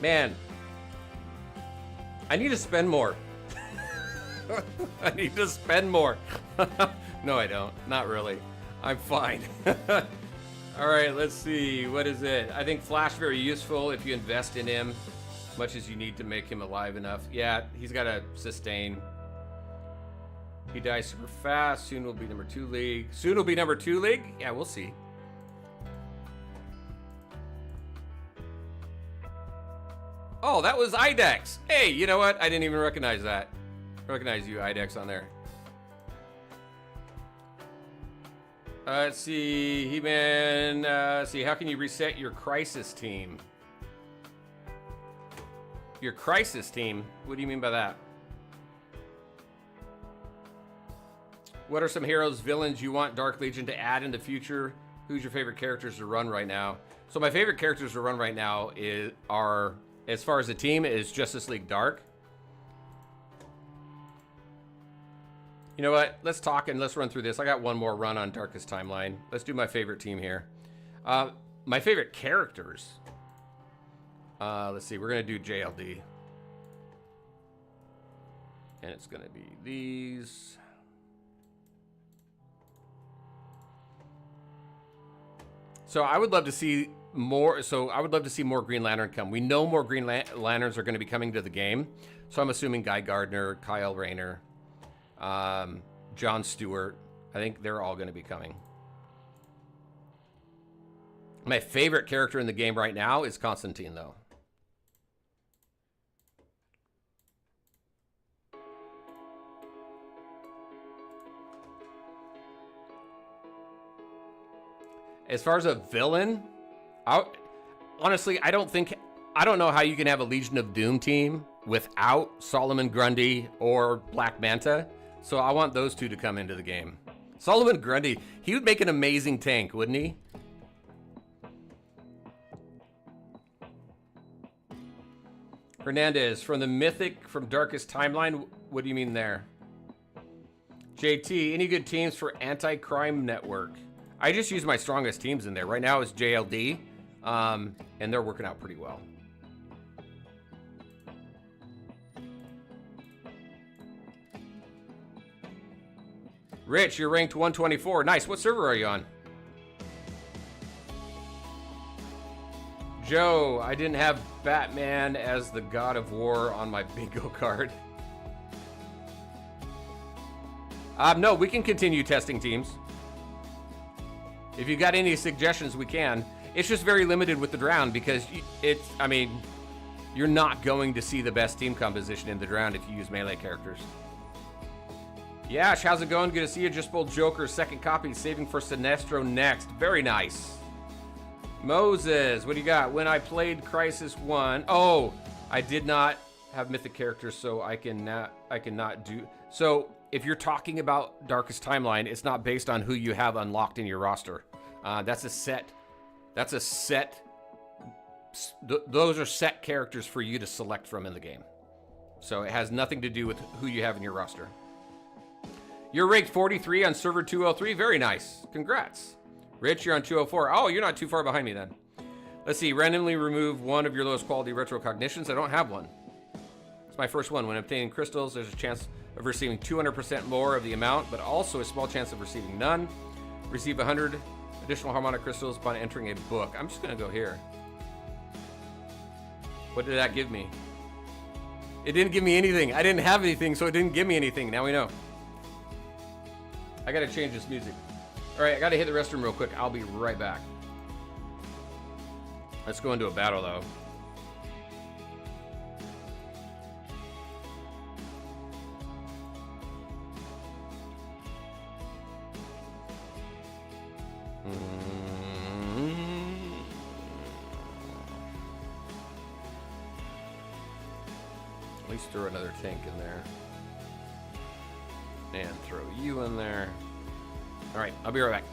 Man, I need to spend more. I need to spend more. No, I don't. Not really. I'm fine. All right, let's see. What is it? I think Flash very useful if you invest in him, much as you need to make him alive enough. Yeah, he's got to sustain. He dies super fast. Soon will be number 2 league. Soon will be number 2 league? Yeah, we'll see. Oh, that was IDEX. Hey, you know what? I didn't even recognize that. Recognize you, IDEX, on there. Let's see, He-Man. Let's see, how can you reset your crisis team? Your crisis team? What do you mean by that? What are some heroes, villains you want Dark Legion to add in the future? Who's your favorite characters to run right now? So my favorite characters to run right now are, as far as the team, is Justice League Dark. You know what? Let's talk and let's run through this. I got one more run on Darkest Timeline. Let's do my favorite team here. My favorite characters. Let's see. We're going to do JLD. And it's going to be these. So I would love to see more. So I would love to see more Green Lantern come. We know more Green Lanterns are going to be coming to the game. So I'm assuming Guy Gardner, Kyle Rayner, John Stewart. I think they're all going to be coming. My favorite character in the game right now is Constantine, though. As far as a villain, honestly, I don't know how you can have a Legion of Doom team without Solomon Grundy or Black Manta. So I want those two to come into the game. Solomon Grundy, he would make an amazing tank, wouldn't he? Hernandez, from the Mythic, from Darkest Timeline, what do you mean there? JT, any good teams for Anti-Crime Network? I just use my strongest teams in there. Right now it's JLD, and they're working out pretty well. Rich, you're ranked 124. Nice. What server are you on? Joe, I didn't have Batman as the God of War on my bingo card. No, we can continue testing teams. If you got any suggestions, we can. It's just very limited with the Drowned because you're not going to see the best team composition in the Drowned if you use melee characters. Yash, how's it going? Good to see you. Just pulled Joker's second copy, saving for Sinestro next. Very nice. Moses, what do you got? When I played Crisis 1, oh, I did not have mythic characters, so I cannot do. So if you're talking about Darkest Timeline, it's not based on who you have unlocked in your roster. That's a set. Those are set characters for you to select from in the game. So it has nothing to do with who you have in your roster. You're ranked 43 on server 203. Very nice. Congrats. Rich, you're on 204. Oh, you're not too far behind me then. Let's see. Randomly remove one of your lowest quality retro cognitions. I don't have one. It's my first one. When obtaining crystals, there's a chance of receiving 200% more of the amount, but also a small chance of receiving none. Receive 100 additional harmonic crystals upon entering a book. I'm just going to go here. What did that give me? It didn't give me anything. I didn't have anything, so it didn't give me anything. Now we know. I gotta change this music. All right, I gotta hit the restroom real quick. I'll be right back. Let's go into a battle, though. At least throw another tank in there. And throw you in there. All right, I'll be right back.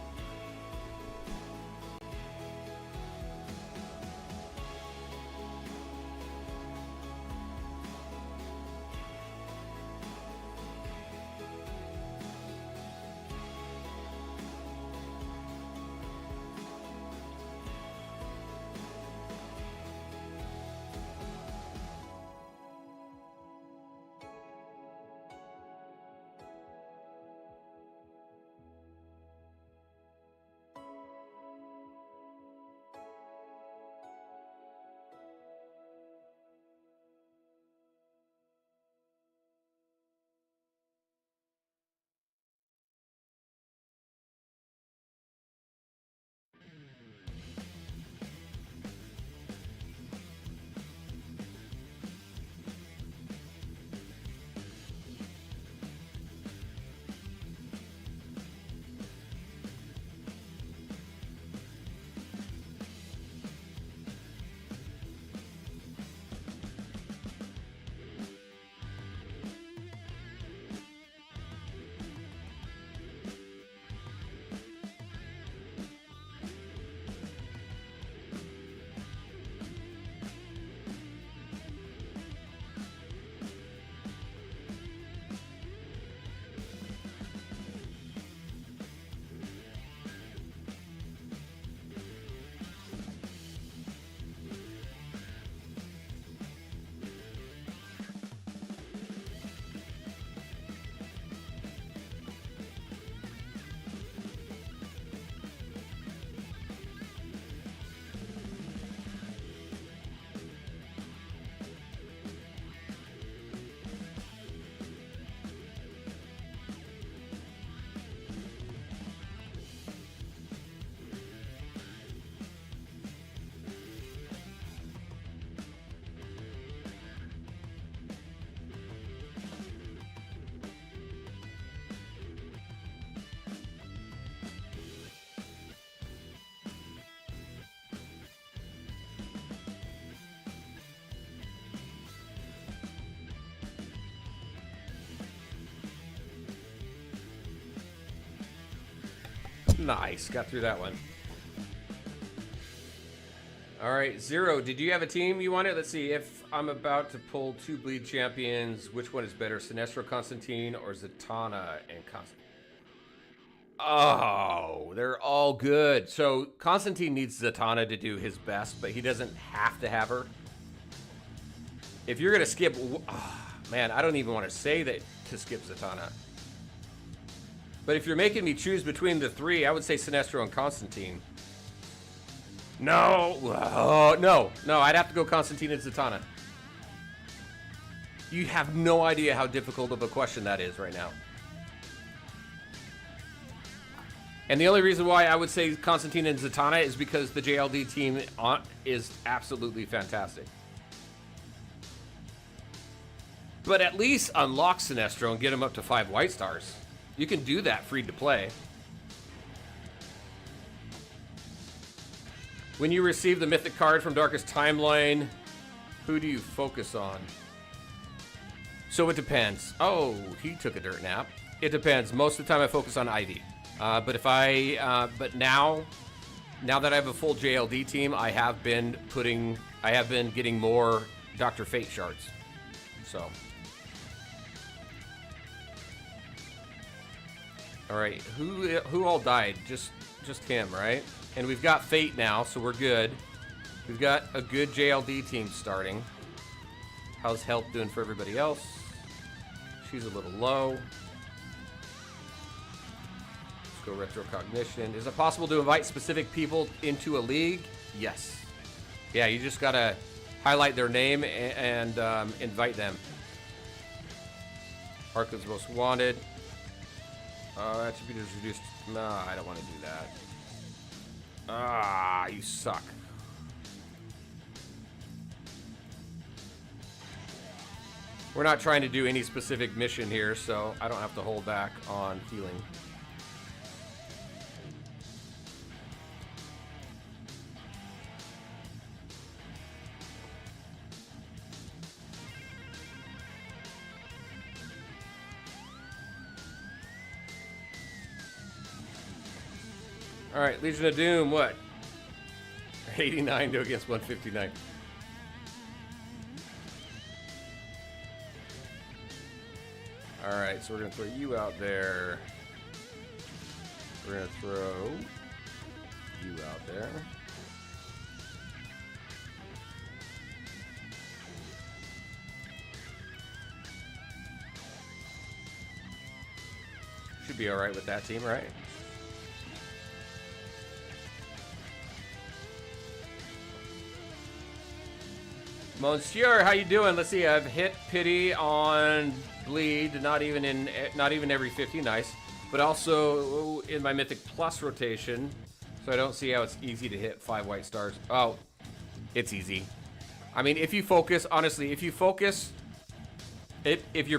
Nice, got through that one. All right, Zero, did you have a team you wanted? Let's see, if I'm about to pull 2 bleed champions, which one is better, Sinestro Constantine or Zatanna and Constantine? Oh, they're all good. So Constantine needs Zatanna to do his best, but he doesn't have to have her. If you're gonna skip, man, I don't even want to say that to skip Zatanna. But if you're making me choose between the 3, I would say Sinestro and Constantine. No, no, I'd have to go Constantine and Zatanna. You have no idea how difficult of a question that is right now. And the only reason why I would say Constantine and Zatanna is because the JLD team is absolutely fantastic. But at least unlock Sinestro and get him up to 5 white stars. You can do that free to play. When you receive the mythic card from Darkest Timeline, who do you focus on? So it depends. Oh, he took a dirt nap. It depends. Most of the time I focus on Ivy. But now that I have a full JLD team, I have been getting more Dr. Fate shards. So. All right, who all died? Just him, right? And we've got Fate now, so we're good. We've got a good JLD team starting. How's health doing for everybody else? She's a little low. Let's go retro cognition. Is it possible to invite specific people into a league? Yes. Yeah, you just gotta highlight their name and invite them. Arca's most wanted. Attribute is reduced. No, I don't want to do that. Ah, you suck. We're not trying to do any specific mission here, so I don't have to hold back on healing. All right, Legion of Doom, what? 89 to against 159. All right, so we're gonna throw you out there. We're gonna throw you out there. Should be all right with that team, right? Monsieur, how you doing? Let's see. I've hit pity on bleed, not even every 50, nice, but also in my Mythic Plus rotation. So I don't see how it's easy to hit 5 white stars. Oh, it's easy. I mean, if you focus, honestly, if you're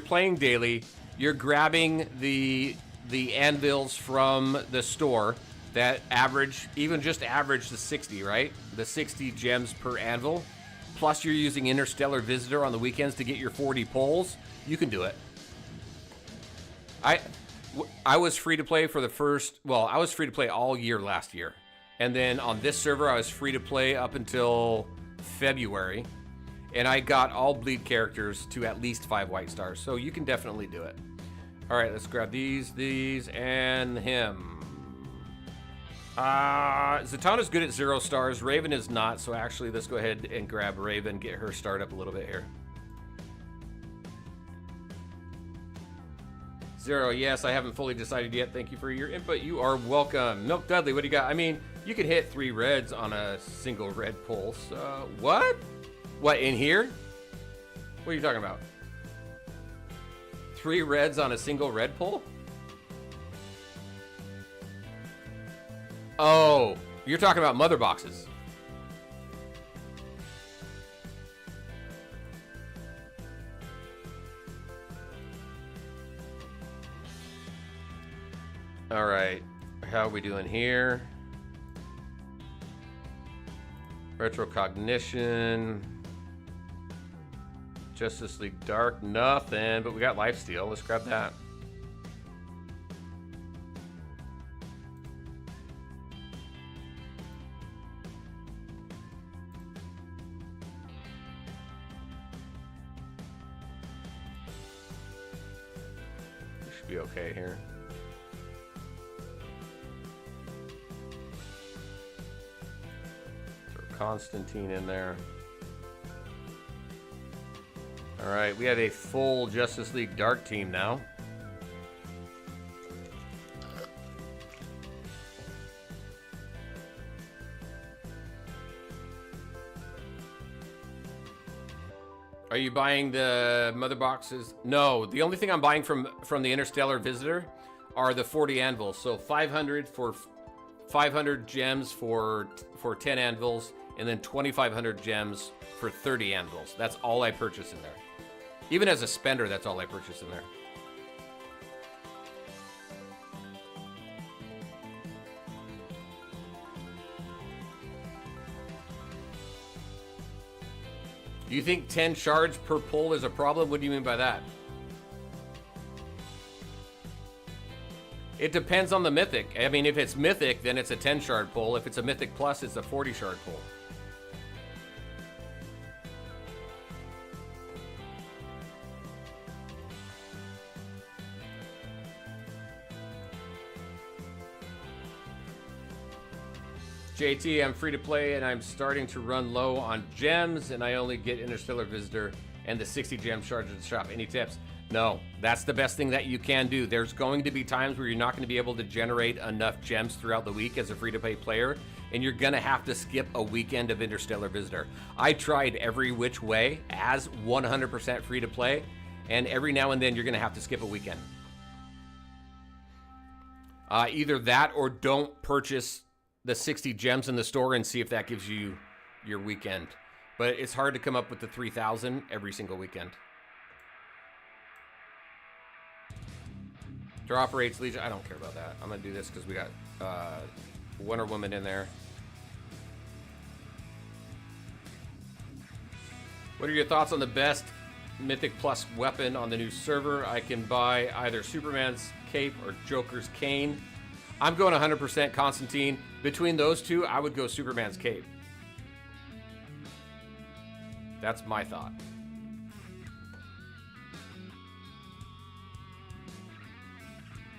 playing daily, you're grabbing the anvils from the store that average, even just average the 60, right? The 60 gems per anvil. Plus you're using Interstellar Visitor on the weekends to get your 40 pulls, you can do it. I was free to play for the first, well, I was free to play all year last year. And then on this server, I was free to play up until February. And I got all bleed characters to at least 5 white stars. So you can definitely do it. All right, let's grab these, and him. Zatanna's good at 0 stars. Raven is not, so actually let's go ahead and grab Raven, get her started up a little bit here. 0, yes, I haven't fully decided yet. Thank you for your input. You are welcome. Milk Dudley, what do you got? I mean, you can hit 3 reds on a single red pull. So, what? What, in here? What are you talking about? 3 reds on a single red pull? Oh, you're talking about mother boxes. All right, how are we doing here? Retro Cognition. Justice League Dark, nothing, but we got Lifesteal. Let's grab that. Be okay here. Throw Constantine in there. All right, we have a full Justice League Dark team now. Are you buying the mother boxes? No, the only thing I'm buying from the Interstellar Visitor are the 40 anvils. So 500 for 500 gems for 10 anvils, and then 2,500 gems for 30 anvils. That's all I purchase in there. Even as a spender, that's all I purchase in there. Do you think 10 shards per pull is a problem? What do you mean by that? It depends on the mythic. I mean, if it's mythic, then it's a 10 shard pull. If it's a mythic plus, it's a 40 shard pull. JT, I'm free to play and I'm starting to run low on gems and I only get Interstellar Visitor and the 60 gem shards at the shop. Any tips? No, that's the best thing that you can do. There's going to be times where you're not going to be able to generate enough gems throughout the week as a free to play player and you're gonna have to skip a weekend of Interstellar Visitor. I tried every which way as 100% free to play, and every now and then you're gonna have to skip a weekend. Either that or don't purchase the 60 gems in the store and see if that gives you your weekend. But it's hard to come up with the 3,000 every single weekend. Drop rates, Legion. I don't care about that. I'm going to do this because we got Wonder Woman in there. What are your thoughts on the best Mythic Plus weapon on the new server? I can buy either Superman's cape or Joker's cane. I'm going 100% Constantine. Between those two, I would go Superman's cape. That's my thought.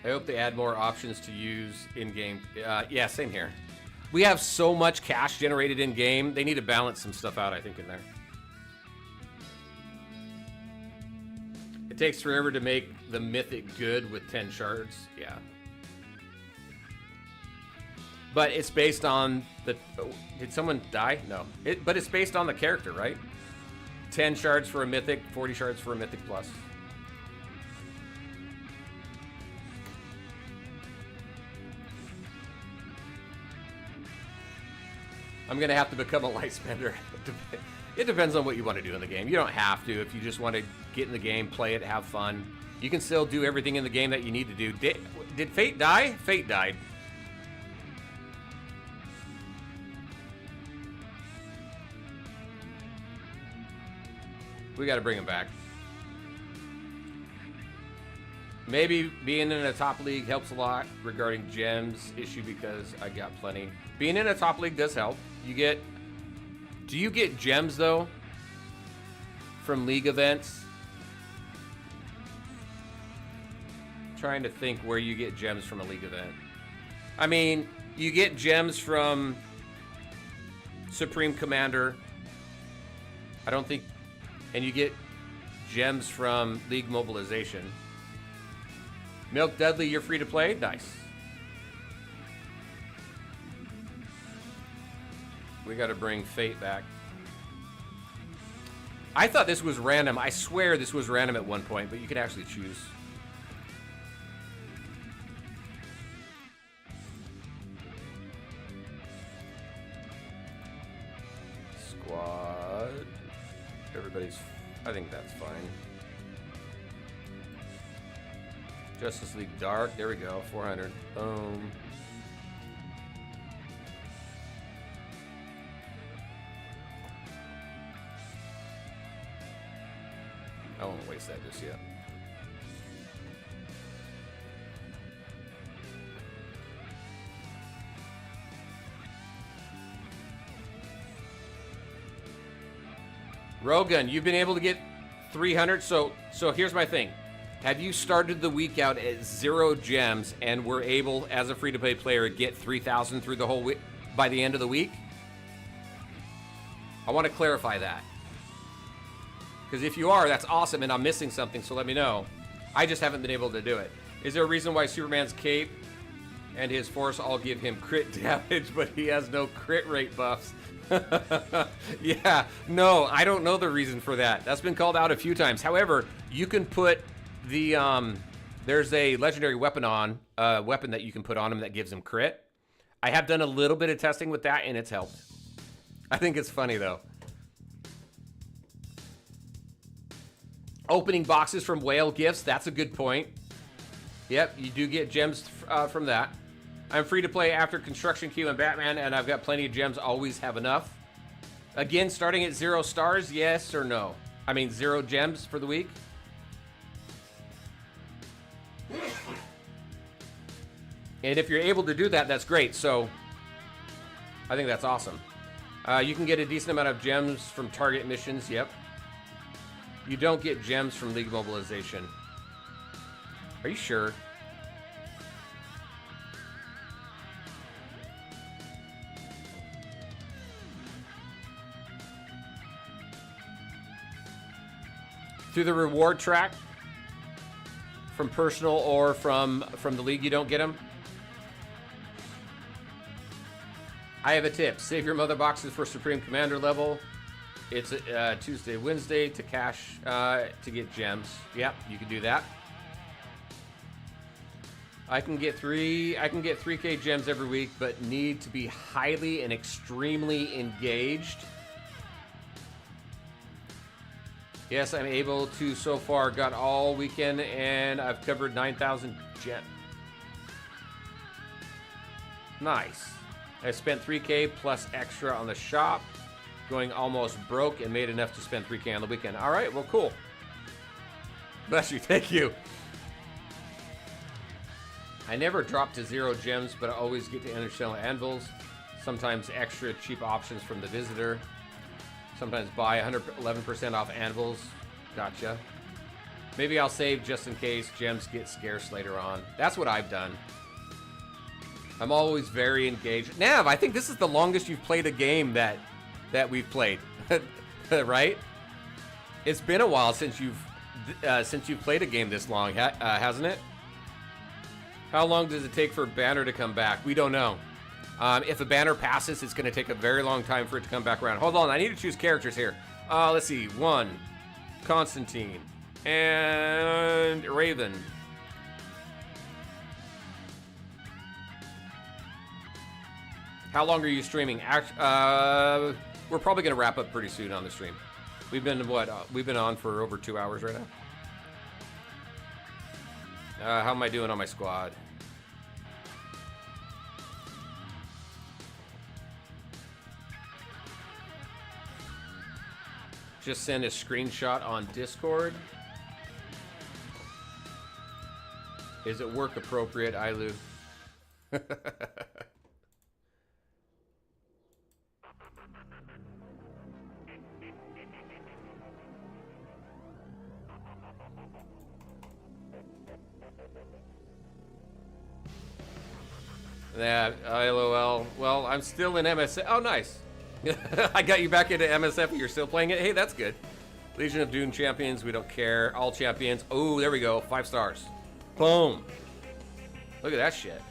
I hope they add more options to use in-game. Yeah, same here. We have so much cash generated in-game. They need to balance some stuff out, I think, in there. It takes forever to make the mythic good with 10 shards. Yeah. But it's based on the... Oh, did someone die? No. But it's based on the character, right? 10 shards for a mythic, 40 shards for a mythic plus. I'm going to have to become a light spender. It depends on what you want to do in the game. You don't have to. If you just want to get in the game, play it, have fun, you can still do everything in the game that you need to do. Did Fate die? Fate died. We got to bring him back. Maybe being in a top league helps a lot regarding gems issue because I got plenty. Being in a top league does help. Do you get gems though from league events? Trying to think where you get gems from a league event. I mean, you get gems from Supreme Commander. I don't think, and you get gems from League Mobilization. Milk Dudley, you're free to play? Nice. We got to bring Fate back. I thought this was random. I swear this was random at one point, but you could actually choose. Squad. Everybody's... I think that's fine. Justice League Dark. There we go. 400. Boom. I won't waste that just yet. Rogan, you've been able to get 300. So here's my thing. Have you started the week out at 0 gems and were able, as a free-to-play player, get 3,000 through the whole week by the end of the week? I want to clarify that. Because if you are, that's awesome, and I'm missing something, so let me know. I just haven't been able to do it. Is there a reason why Superman's cape and his force all give him crit damage, but he has no crit rate buffs? Yeah, no, I don't know the reason for that. That's been called out a few times. However, you can put the, there's a legendary weapon weapon that you can put on him that gives him crit. I have done a little bit of testing with that, and it's helped. I think it's funny, though. Opening boxes from whale gifts, that's a good point. Yep, you do get gems from that. I'm free to play after Construction Queue and Batman, and I've got plenty of gems, always have enough. Again, starting at 0 stars, yes or no? I mean, 0 gems for the week? And if you're able to do that, that's great. So, I think that's awesome. You can get a decent amount of gems from target missions, yep. You don't get gems from League Mobilization. Are you sure? Through the reward track? From personal or from the league you don't get them? I have a tip. Save your mother boxes for Supreme Commander level. It's Tuesday, Wednesday to cash to get gems. Yep, you can do that. I can get 3K gems every week, but need to be highly and extremely engaged. Yes, I'm able to so far. Got all weekend and I've covered 9,000 gems. Nice. I spent 3K plus extra on the shop, going almost broke and made enough to spend 3K on the weekend. All right, well, cool. Bless you, thank you. I never drop to 0 gems, but I always get to interstellar anvils. Sometimes extra cheap options from the visitor. Sometimes buy 111% off anvils. Gotcha. Maybe I'll save just in case gems get scarce later on. That's what I've done. I'm always very engaged. Nav, I think this is the longest you've played a game that we've played, right? It's been a while since you've played a game this long, hasn't it? How long does it take for a banner to come back? We don't know. If a banner passes, it's going to take a very long time for it to come back around. Hold on, I need to choose characters here. Let's see. 1, Constantine, and Raven. How long are you streaming? We're probably going to wrap up pretty soon on the stream. We've been we've been on for over 2 hours right now. How am I doing on my squad? Just send a screenshot on Discord. Is it work appropriate, Ilu? Yeah, LOL. Well, I'm still in MSF. Oh, nice. I got you back into MSF and you're still playing it. Hey, that's good. Legion of Doom champions. We don't care. All champions. Oh, there we go. 5 stars. Boom. Look at that shit.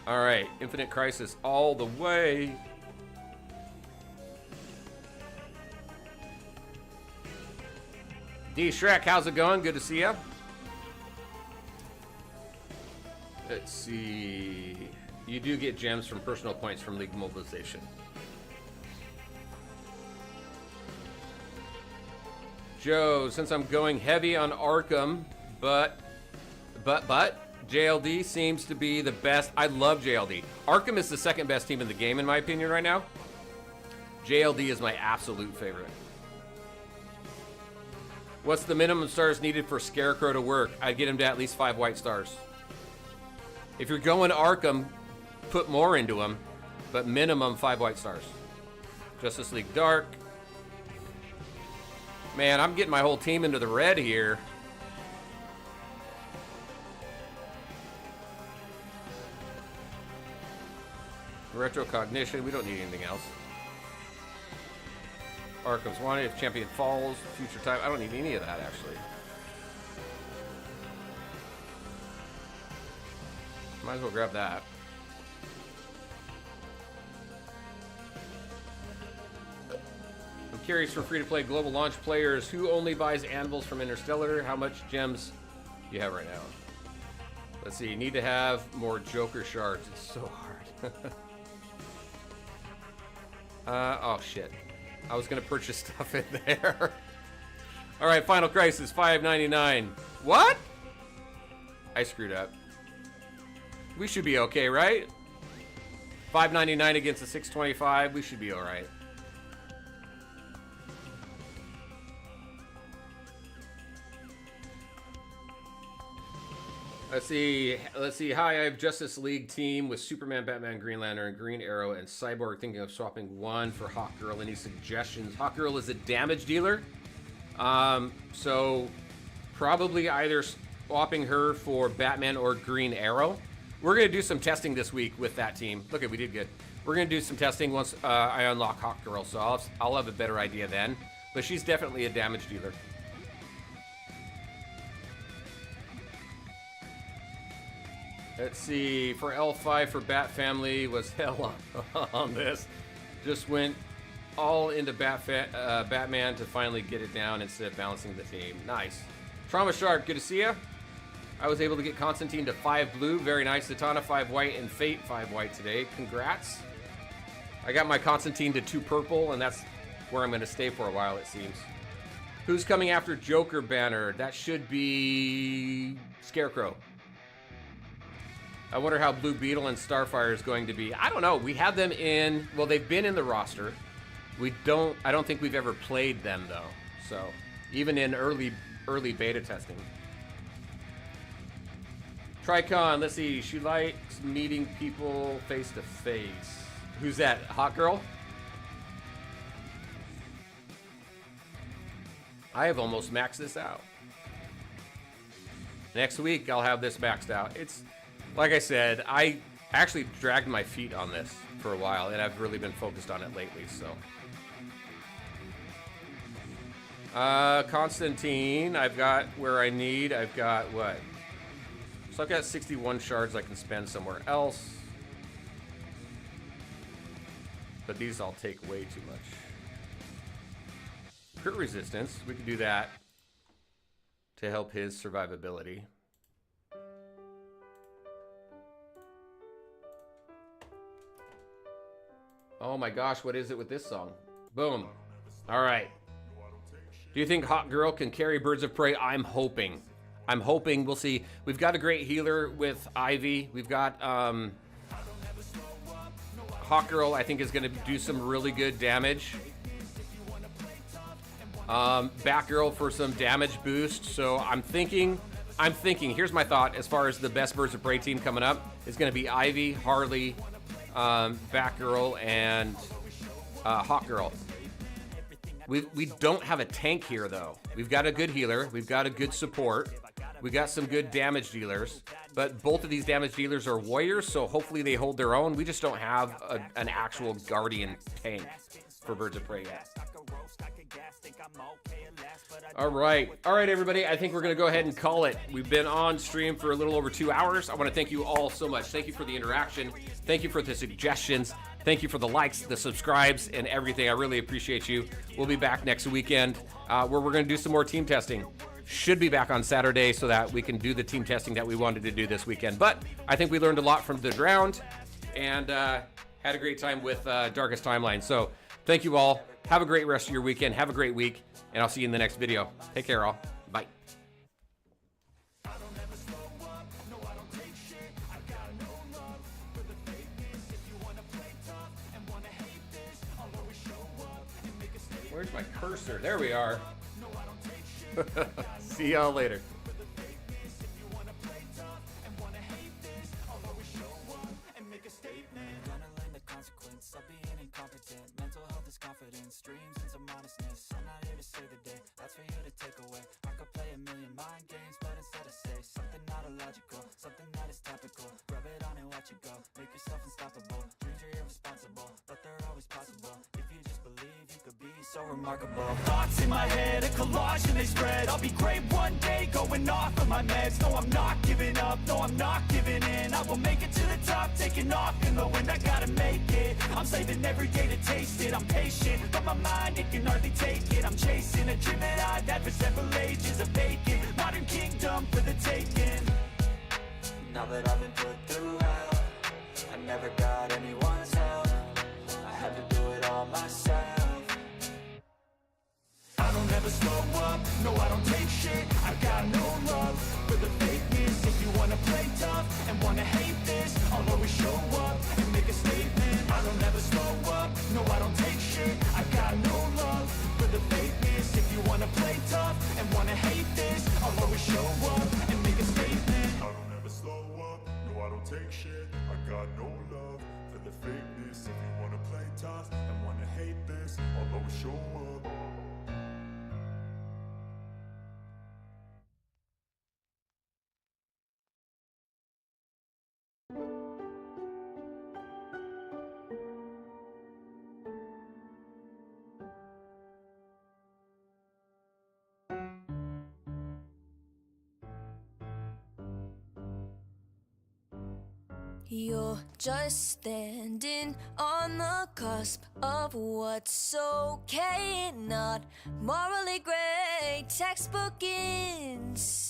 All right. Infinite Crisis all the way. D Shrek, how's it going? Good to see ya. Let's see. You do get gems from personal points from League Mobilization. Joe, since I'm going heavy on Arkham, but JLD seems to be the best. I love JLD. Arkham is the second best team in the game, in my opinion, right now. JLD is my absolute favorite. What's the minimum stars needed for Scarecrow to work? I'd get him to at least 5 white stars. If you're going Arkham, put more into him, but minimum 5 white stars. Justice League Dark. Man, I'm getting my whole team into the red here. Retro Cognition, we don't need anything else. Arkham's Wanted, if Champion falls, Future Time. I don't need any of that, actually. Might as well grab that. I'm curious for free-to-play global launch players, who only buys anvils from Interstellar? How much gems do you have right now? Let's see, you need to have more Joker shards. It's so hard. Oh shit. I was gonna purchase stuff in there. Alright, Final Crisis, $5.99. What? I screwed up. We should be okay, right? $5.99 against a $6.25. We should be all right. Let's see. Hi, I have Justice League team with Superman, Batman, Green Lantern, Green Arrow, and Cyborg. Thinking of swapping one for Hawkgirl. Any suggestions? Hawkgirl is a damage dealer. So probably either swapping her for Batman or Green Arrow. We're going to do some testing this week with that team. Look, we did good. We're going to do some testing once I unlock Hawkgirl, so I'll have a better idea then. But she's definitely a damage dealer. Let's see. For L5 for Bat Family was hell on this. Just went all into Batman to finally get it down instead of balancing the team. Nice. Trauma Shark, good to see you. I was able to get Constantine to 5 blue. Very nice. Zatanna 5 white and Fate 5 white today. Congrats. I got my Constantine to 2 purple, and that's where I'm going to stay for a while, it seems. Who's coming after Joker banner? That should be Scarecrow. I wonder how Blue Beetle and Starfire is going to be. I don't know. We have them in, well, they've been in the roster. I don't think we've ever played them though. So even in early beta testing. Tricon, let's see. She likes meeting people face to face. Who's that? Hot girl? I have almost maxed this out. Next week I'll have this maxed out. It's like I said, I actually dragged my feet on this for a while, and I've really been focused on it lately, so. Constantine, I've got where I need. I've got what? So I've got 61 shards I can spend somewhere else. But these all take way too much. Crit resistance, we can do that to help his survivability. Oh my gosh, what is it with this song? Boom. All right. Do you think Hot Girl can carry Birds of Prey? I'm hoping. I'm hoping. We'll see. We've got a great healer with Ivy. We've got Hot Girl, I think, is going to do some really good damage. Batgirl for some damage boost. So I'm thinking, here's my thought as far as the best Birds of Prey team coming up is going to be Ivy, Harley, Batgirl, and Hawk Girl. We don't have a tank here, though. We've got a good healer. We've got a good support. We got some good damage dealers. But both of these damage dealers are warriors, so hopefully they hold their own. We just don't have an actual Guardian tank for Birds of Prey yet. All right, everybody. I think we're going to go ahead and call it. We've been on stream for a little over 2 hours. I want to thank you all so much. Thank you for the interaction. Thank you for the suggestions. Thank you for the likes, the subscribes, and everything. I really appreciate you. We'll be back next weekend where we're going to do some more team testing. Should be back on Saturday so that we can do the team testing that we wanted to do this weekend. But I think we learned a lot from the round and had a great time with Darkest Timeline. So thank you all. Have a great rest of your weekend. Have a great week. And I'll see you in the next video. Take care, all. Bye. Where's my cursor? There we are. See y'all later. Dreams and some honestness. I'm not here to save the day. That's for you to take away. I could play a million mind games, but instead I say something not illogical, something that is topical. Rub it on and watch it go. Make yourself unstoppable. Dreams are irresponsible, but they're always possible. If you just believe, you could be so remarkable. Thoughts in my head, a collage and they spread. I'll be great one day, going off of my meds. No, I'm not giving up. No, I'm not giving in. I will make it to the top, taking off in the wind. I gotta make it. I'm saving every day to taste it. I'm patient, but my mind, it can hardly take it. I'm chasing a dream that I've had for several ages. A vacant modern kingdom for the taking. Now that I've been put through hell, I never got anyone's help. I had to do it all myself. I don't ever slow up, no I don't take shit. I got no love for the fakeness. If you wanna play tough and wanna hate this, I'll always show up and make a statement. I don't ever slow up, no I don't take shit. I got no love for the fakeness. If you wanna play tough and wanna hate this, I'll always show up and make a statement. I don't ever slow up, no I don't take shit. I got no love for the fakeness. If you wanna play tough and wanna hate this, I'll always show up. You're just standing on the cusp of what's okay and not morally gray. Textbook insane.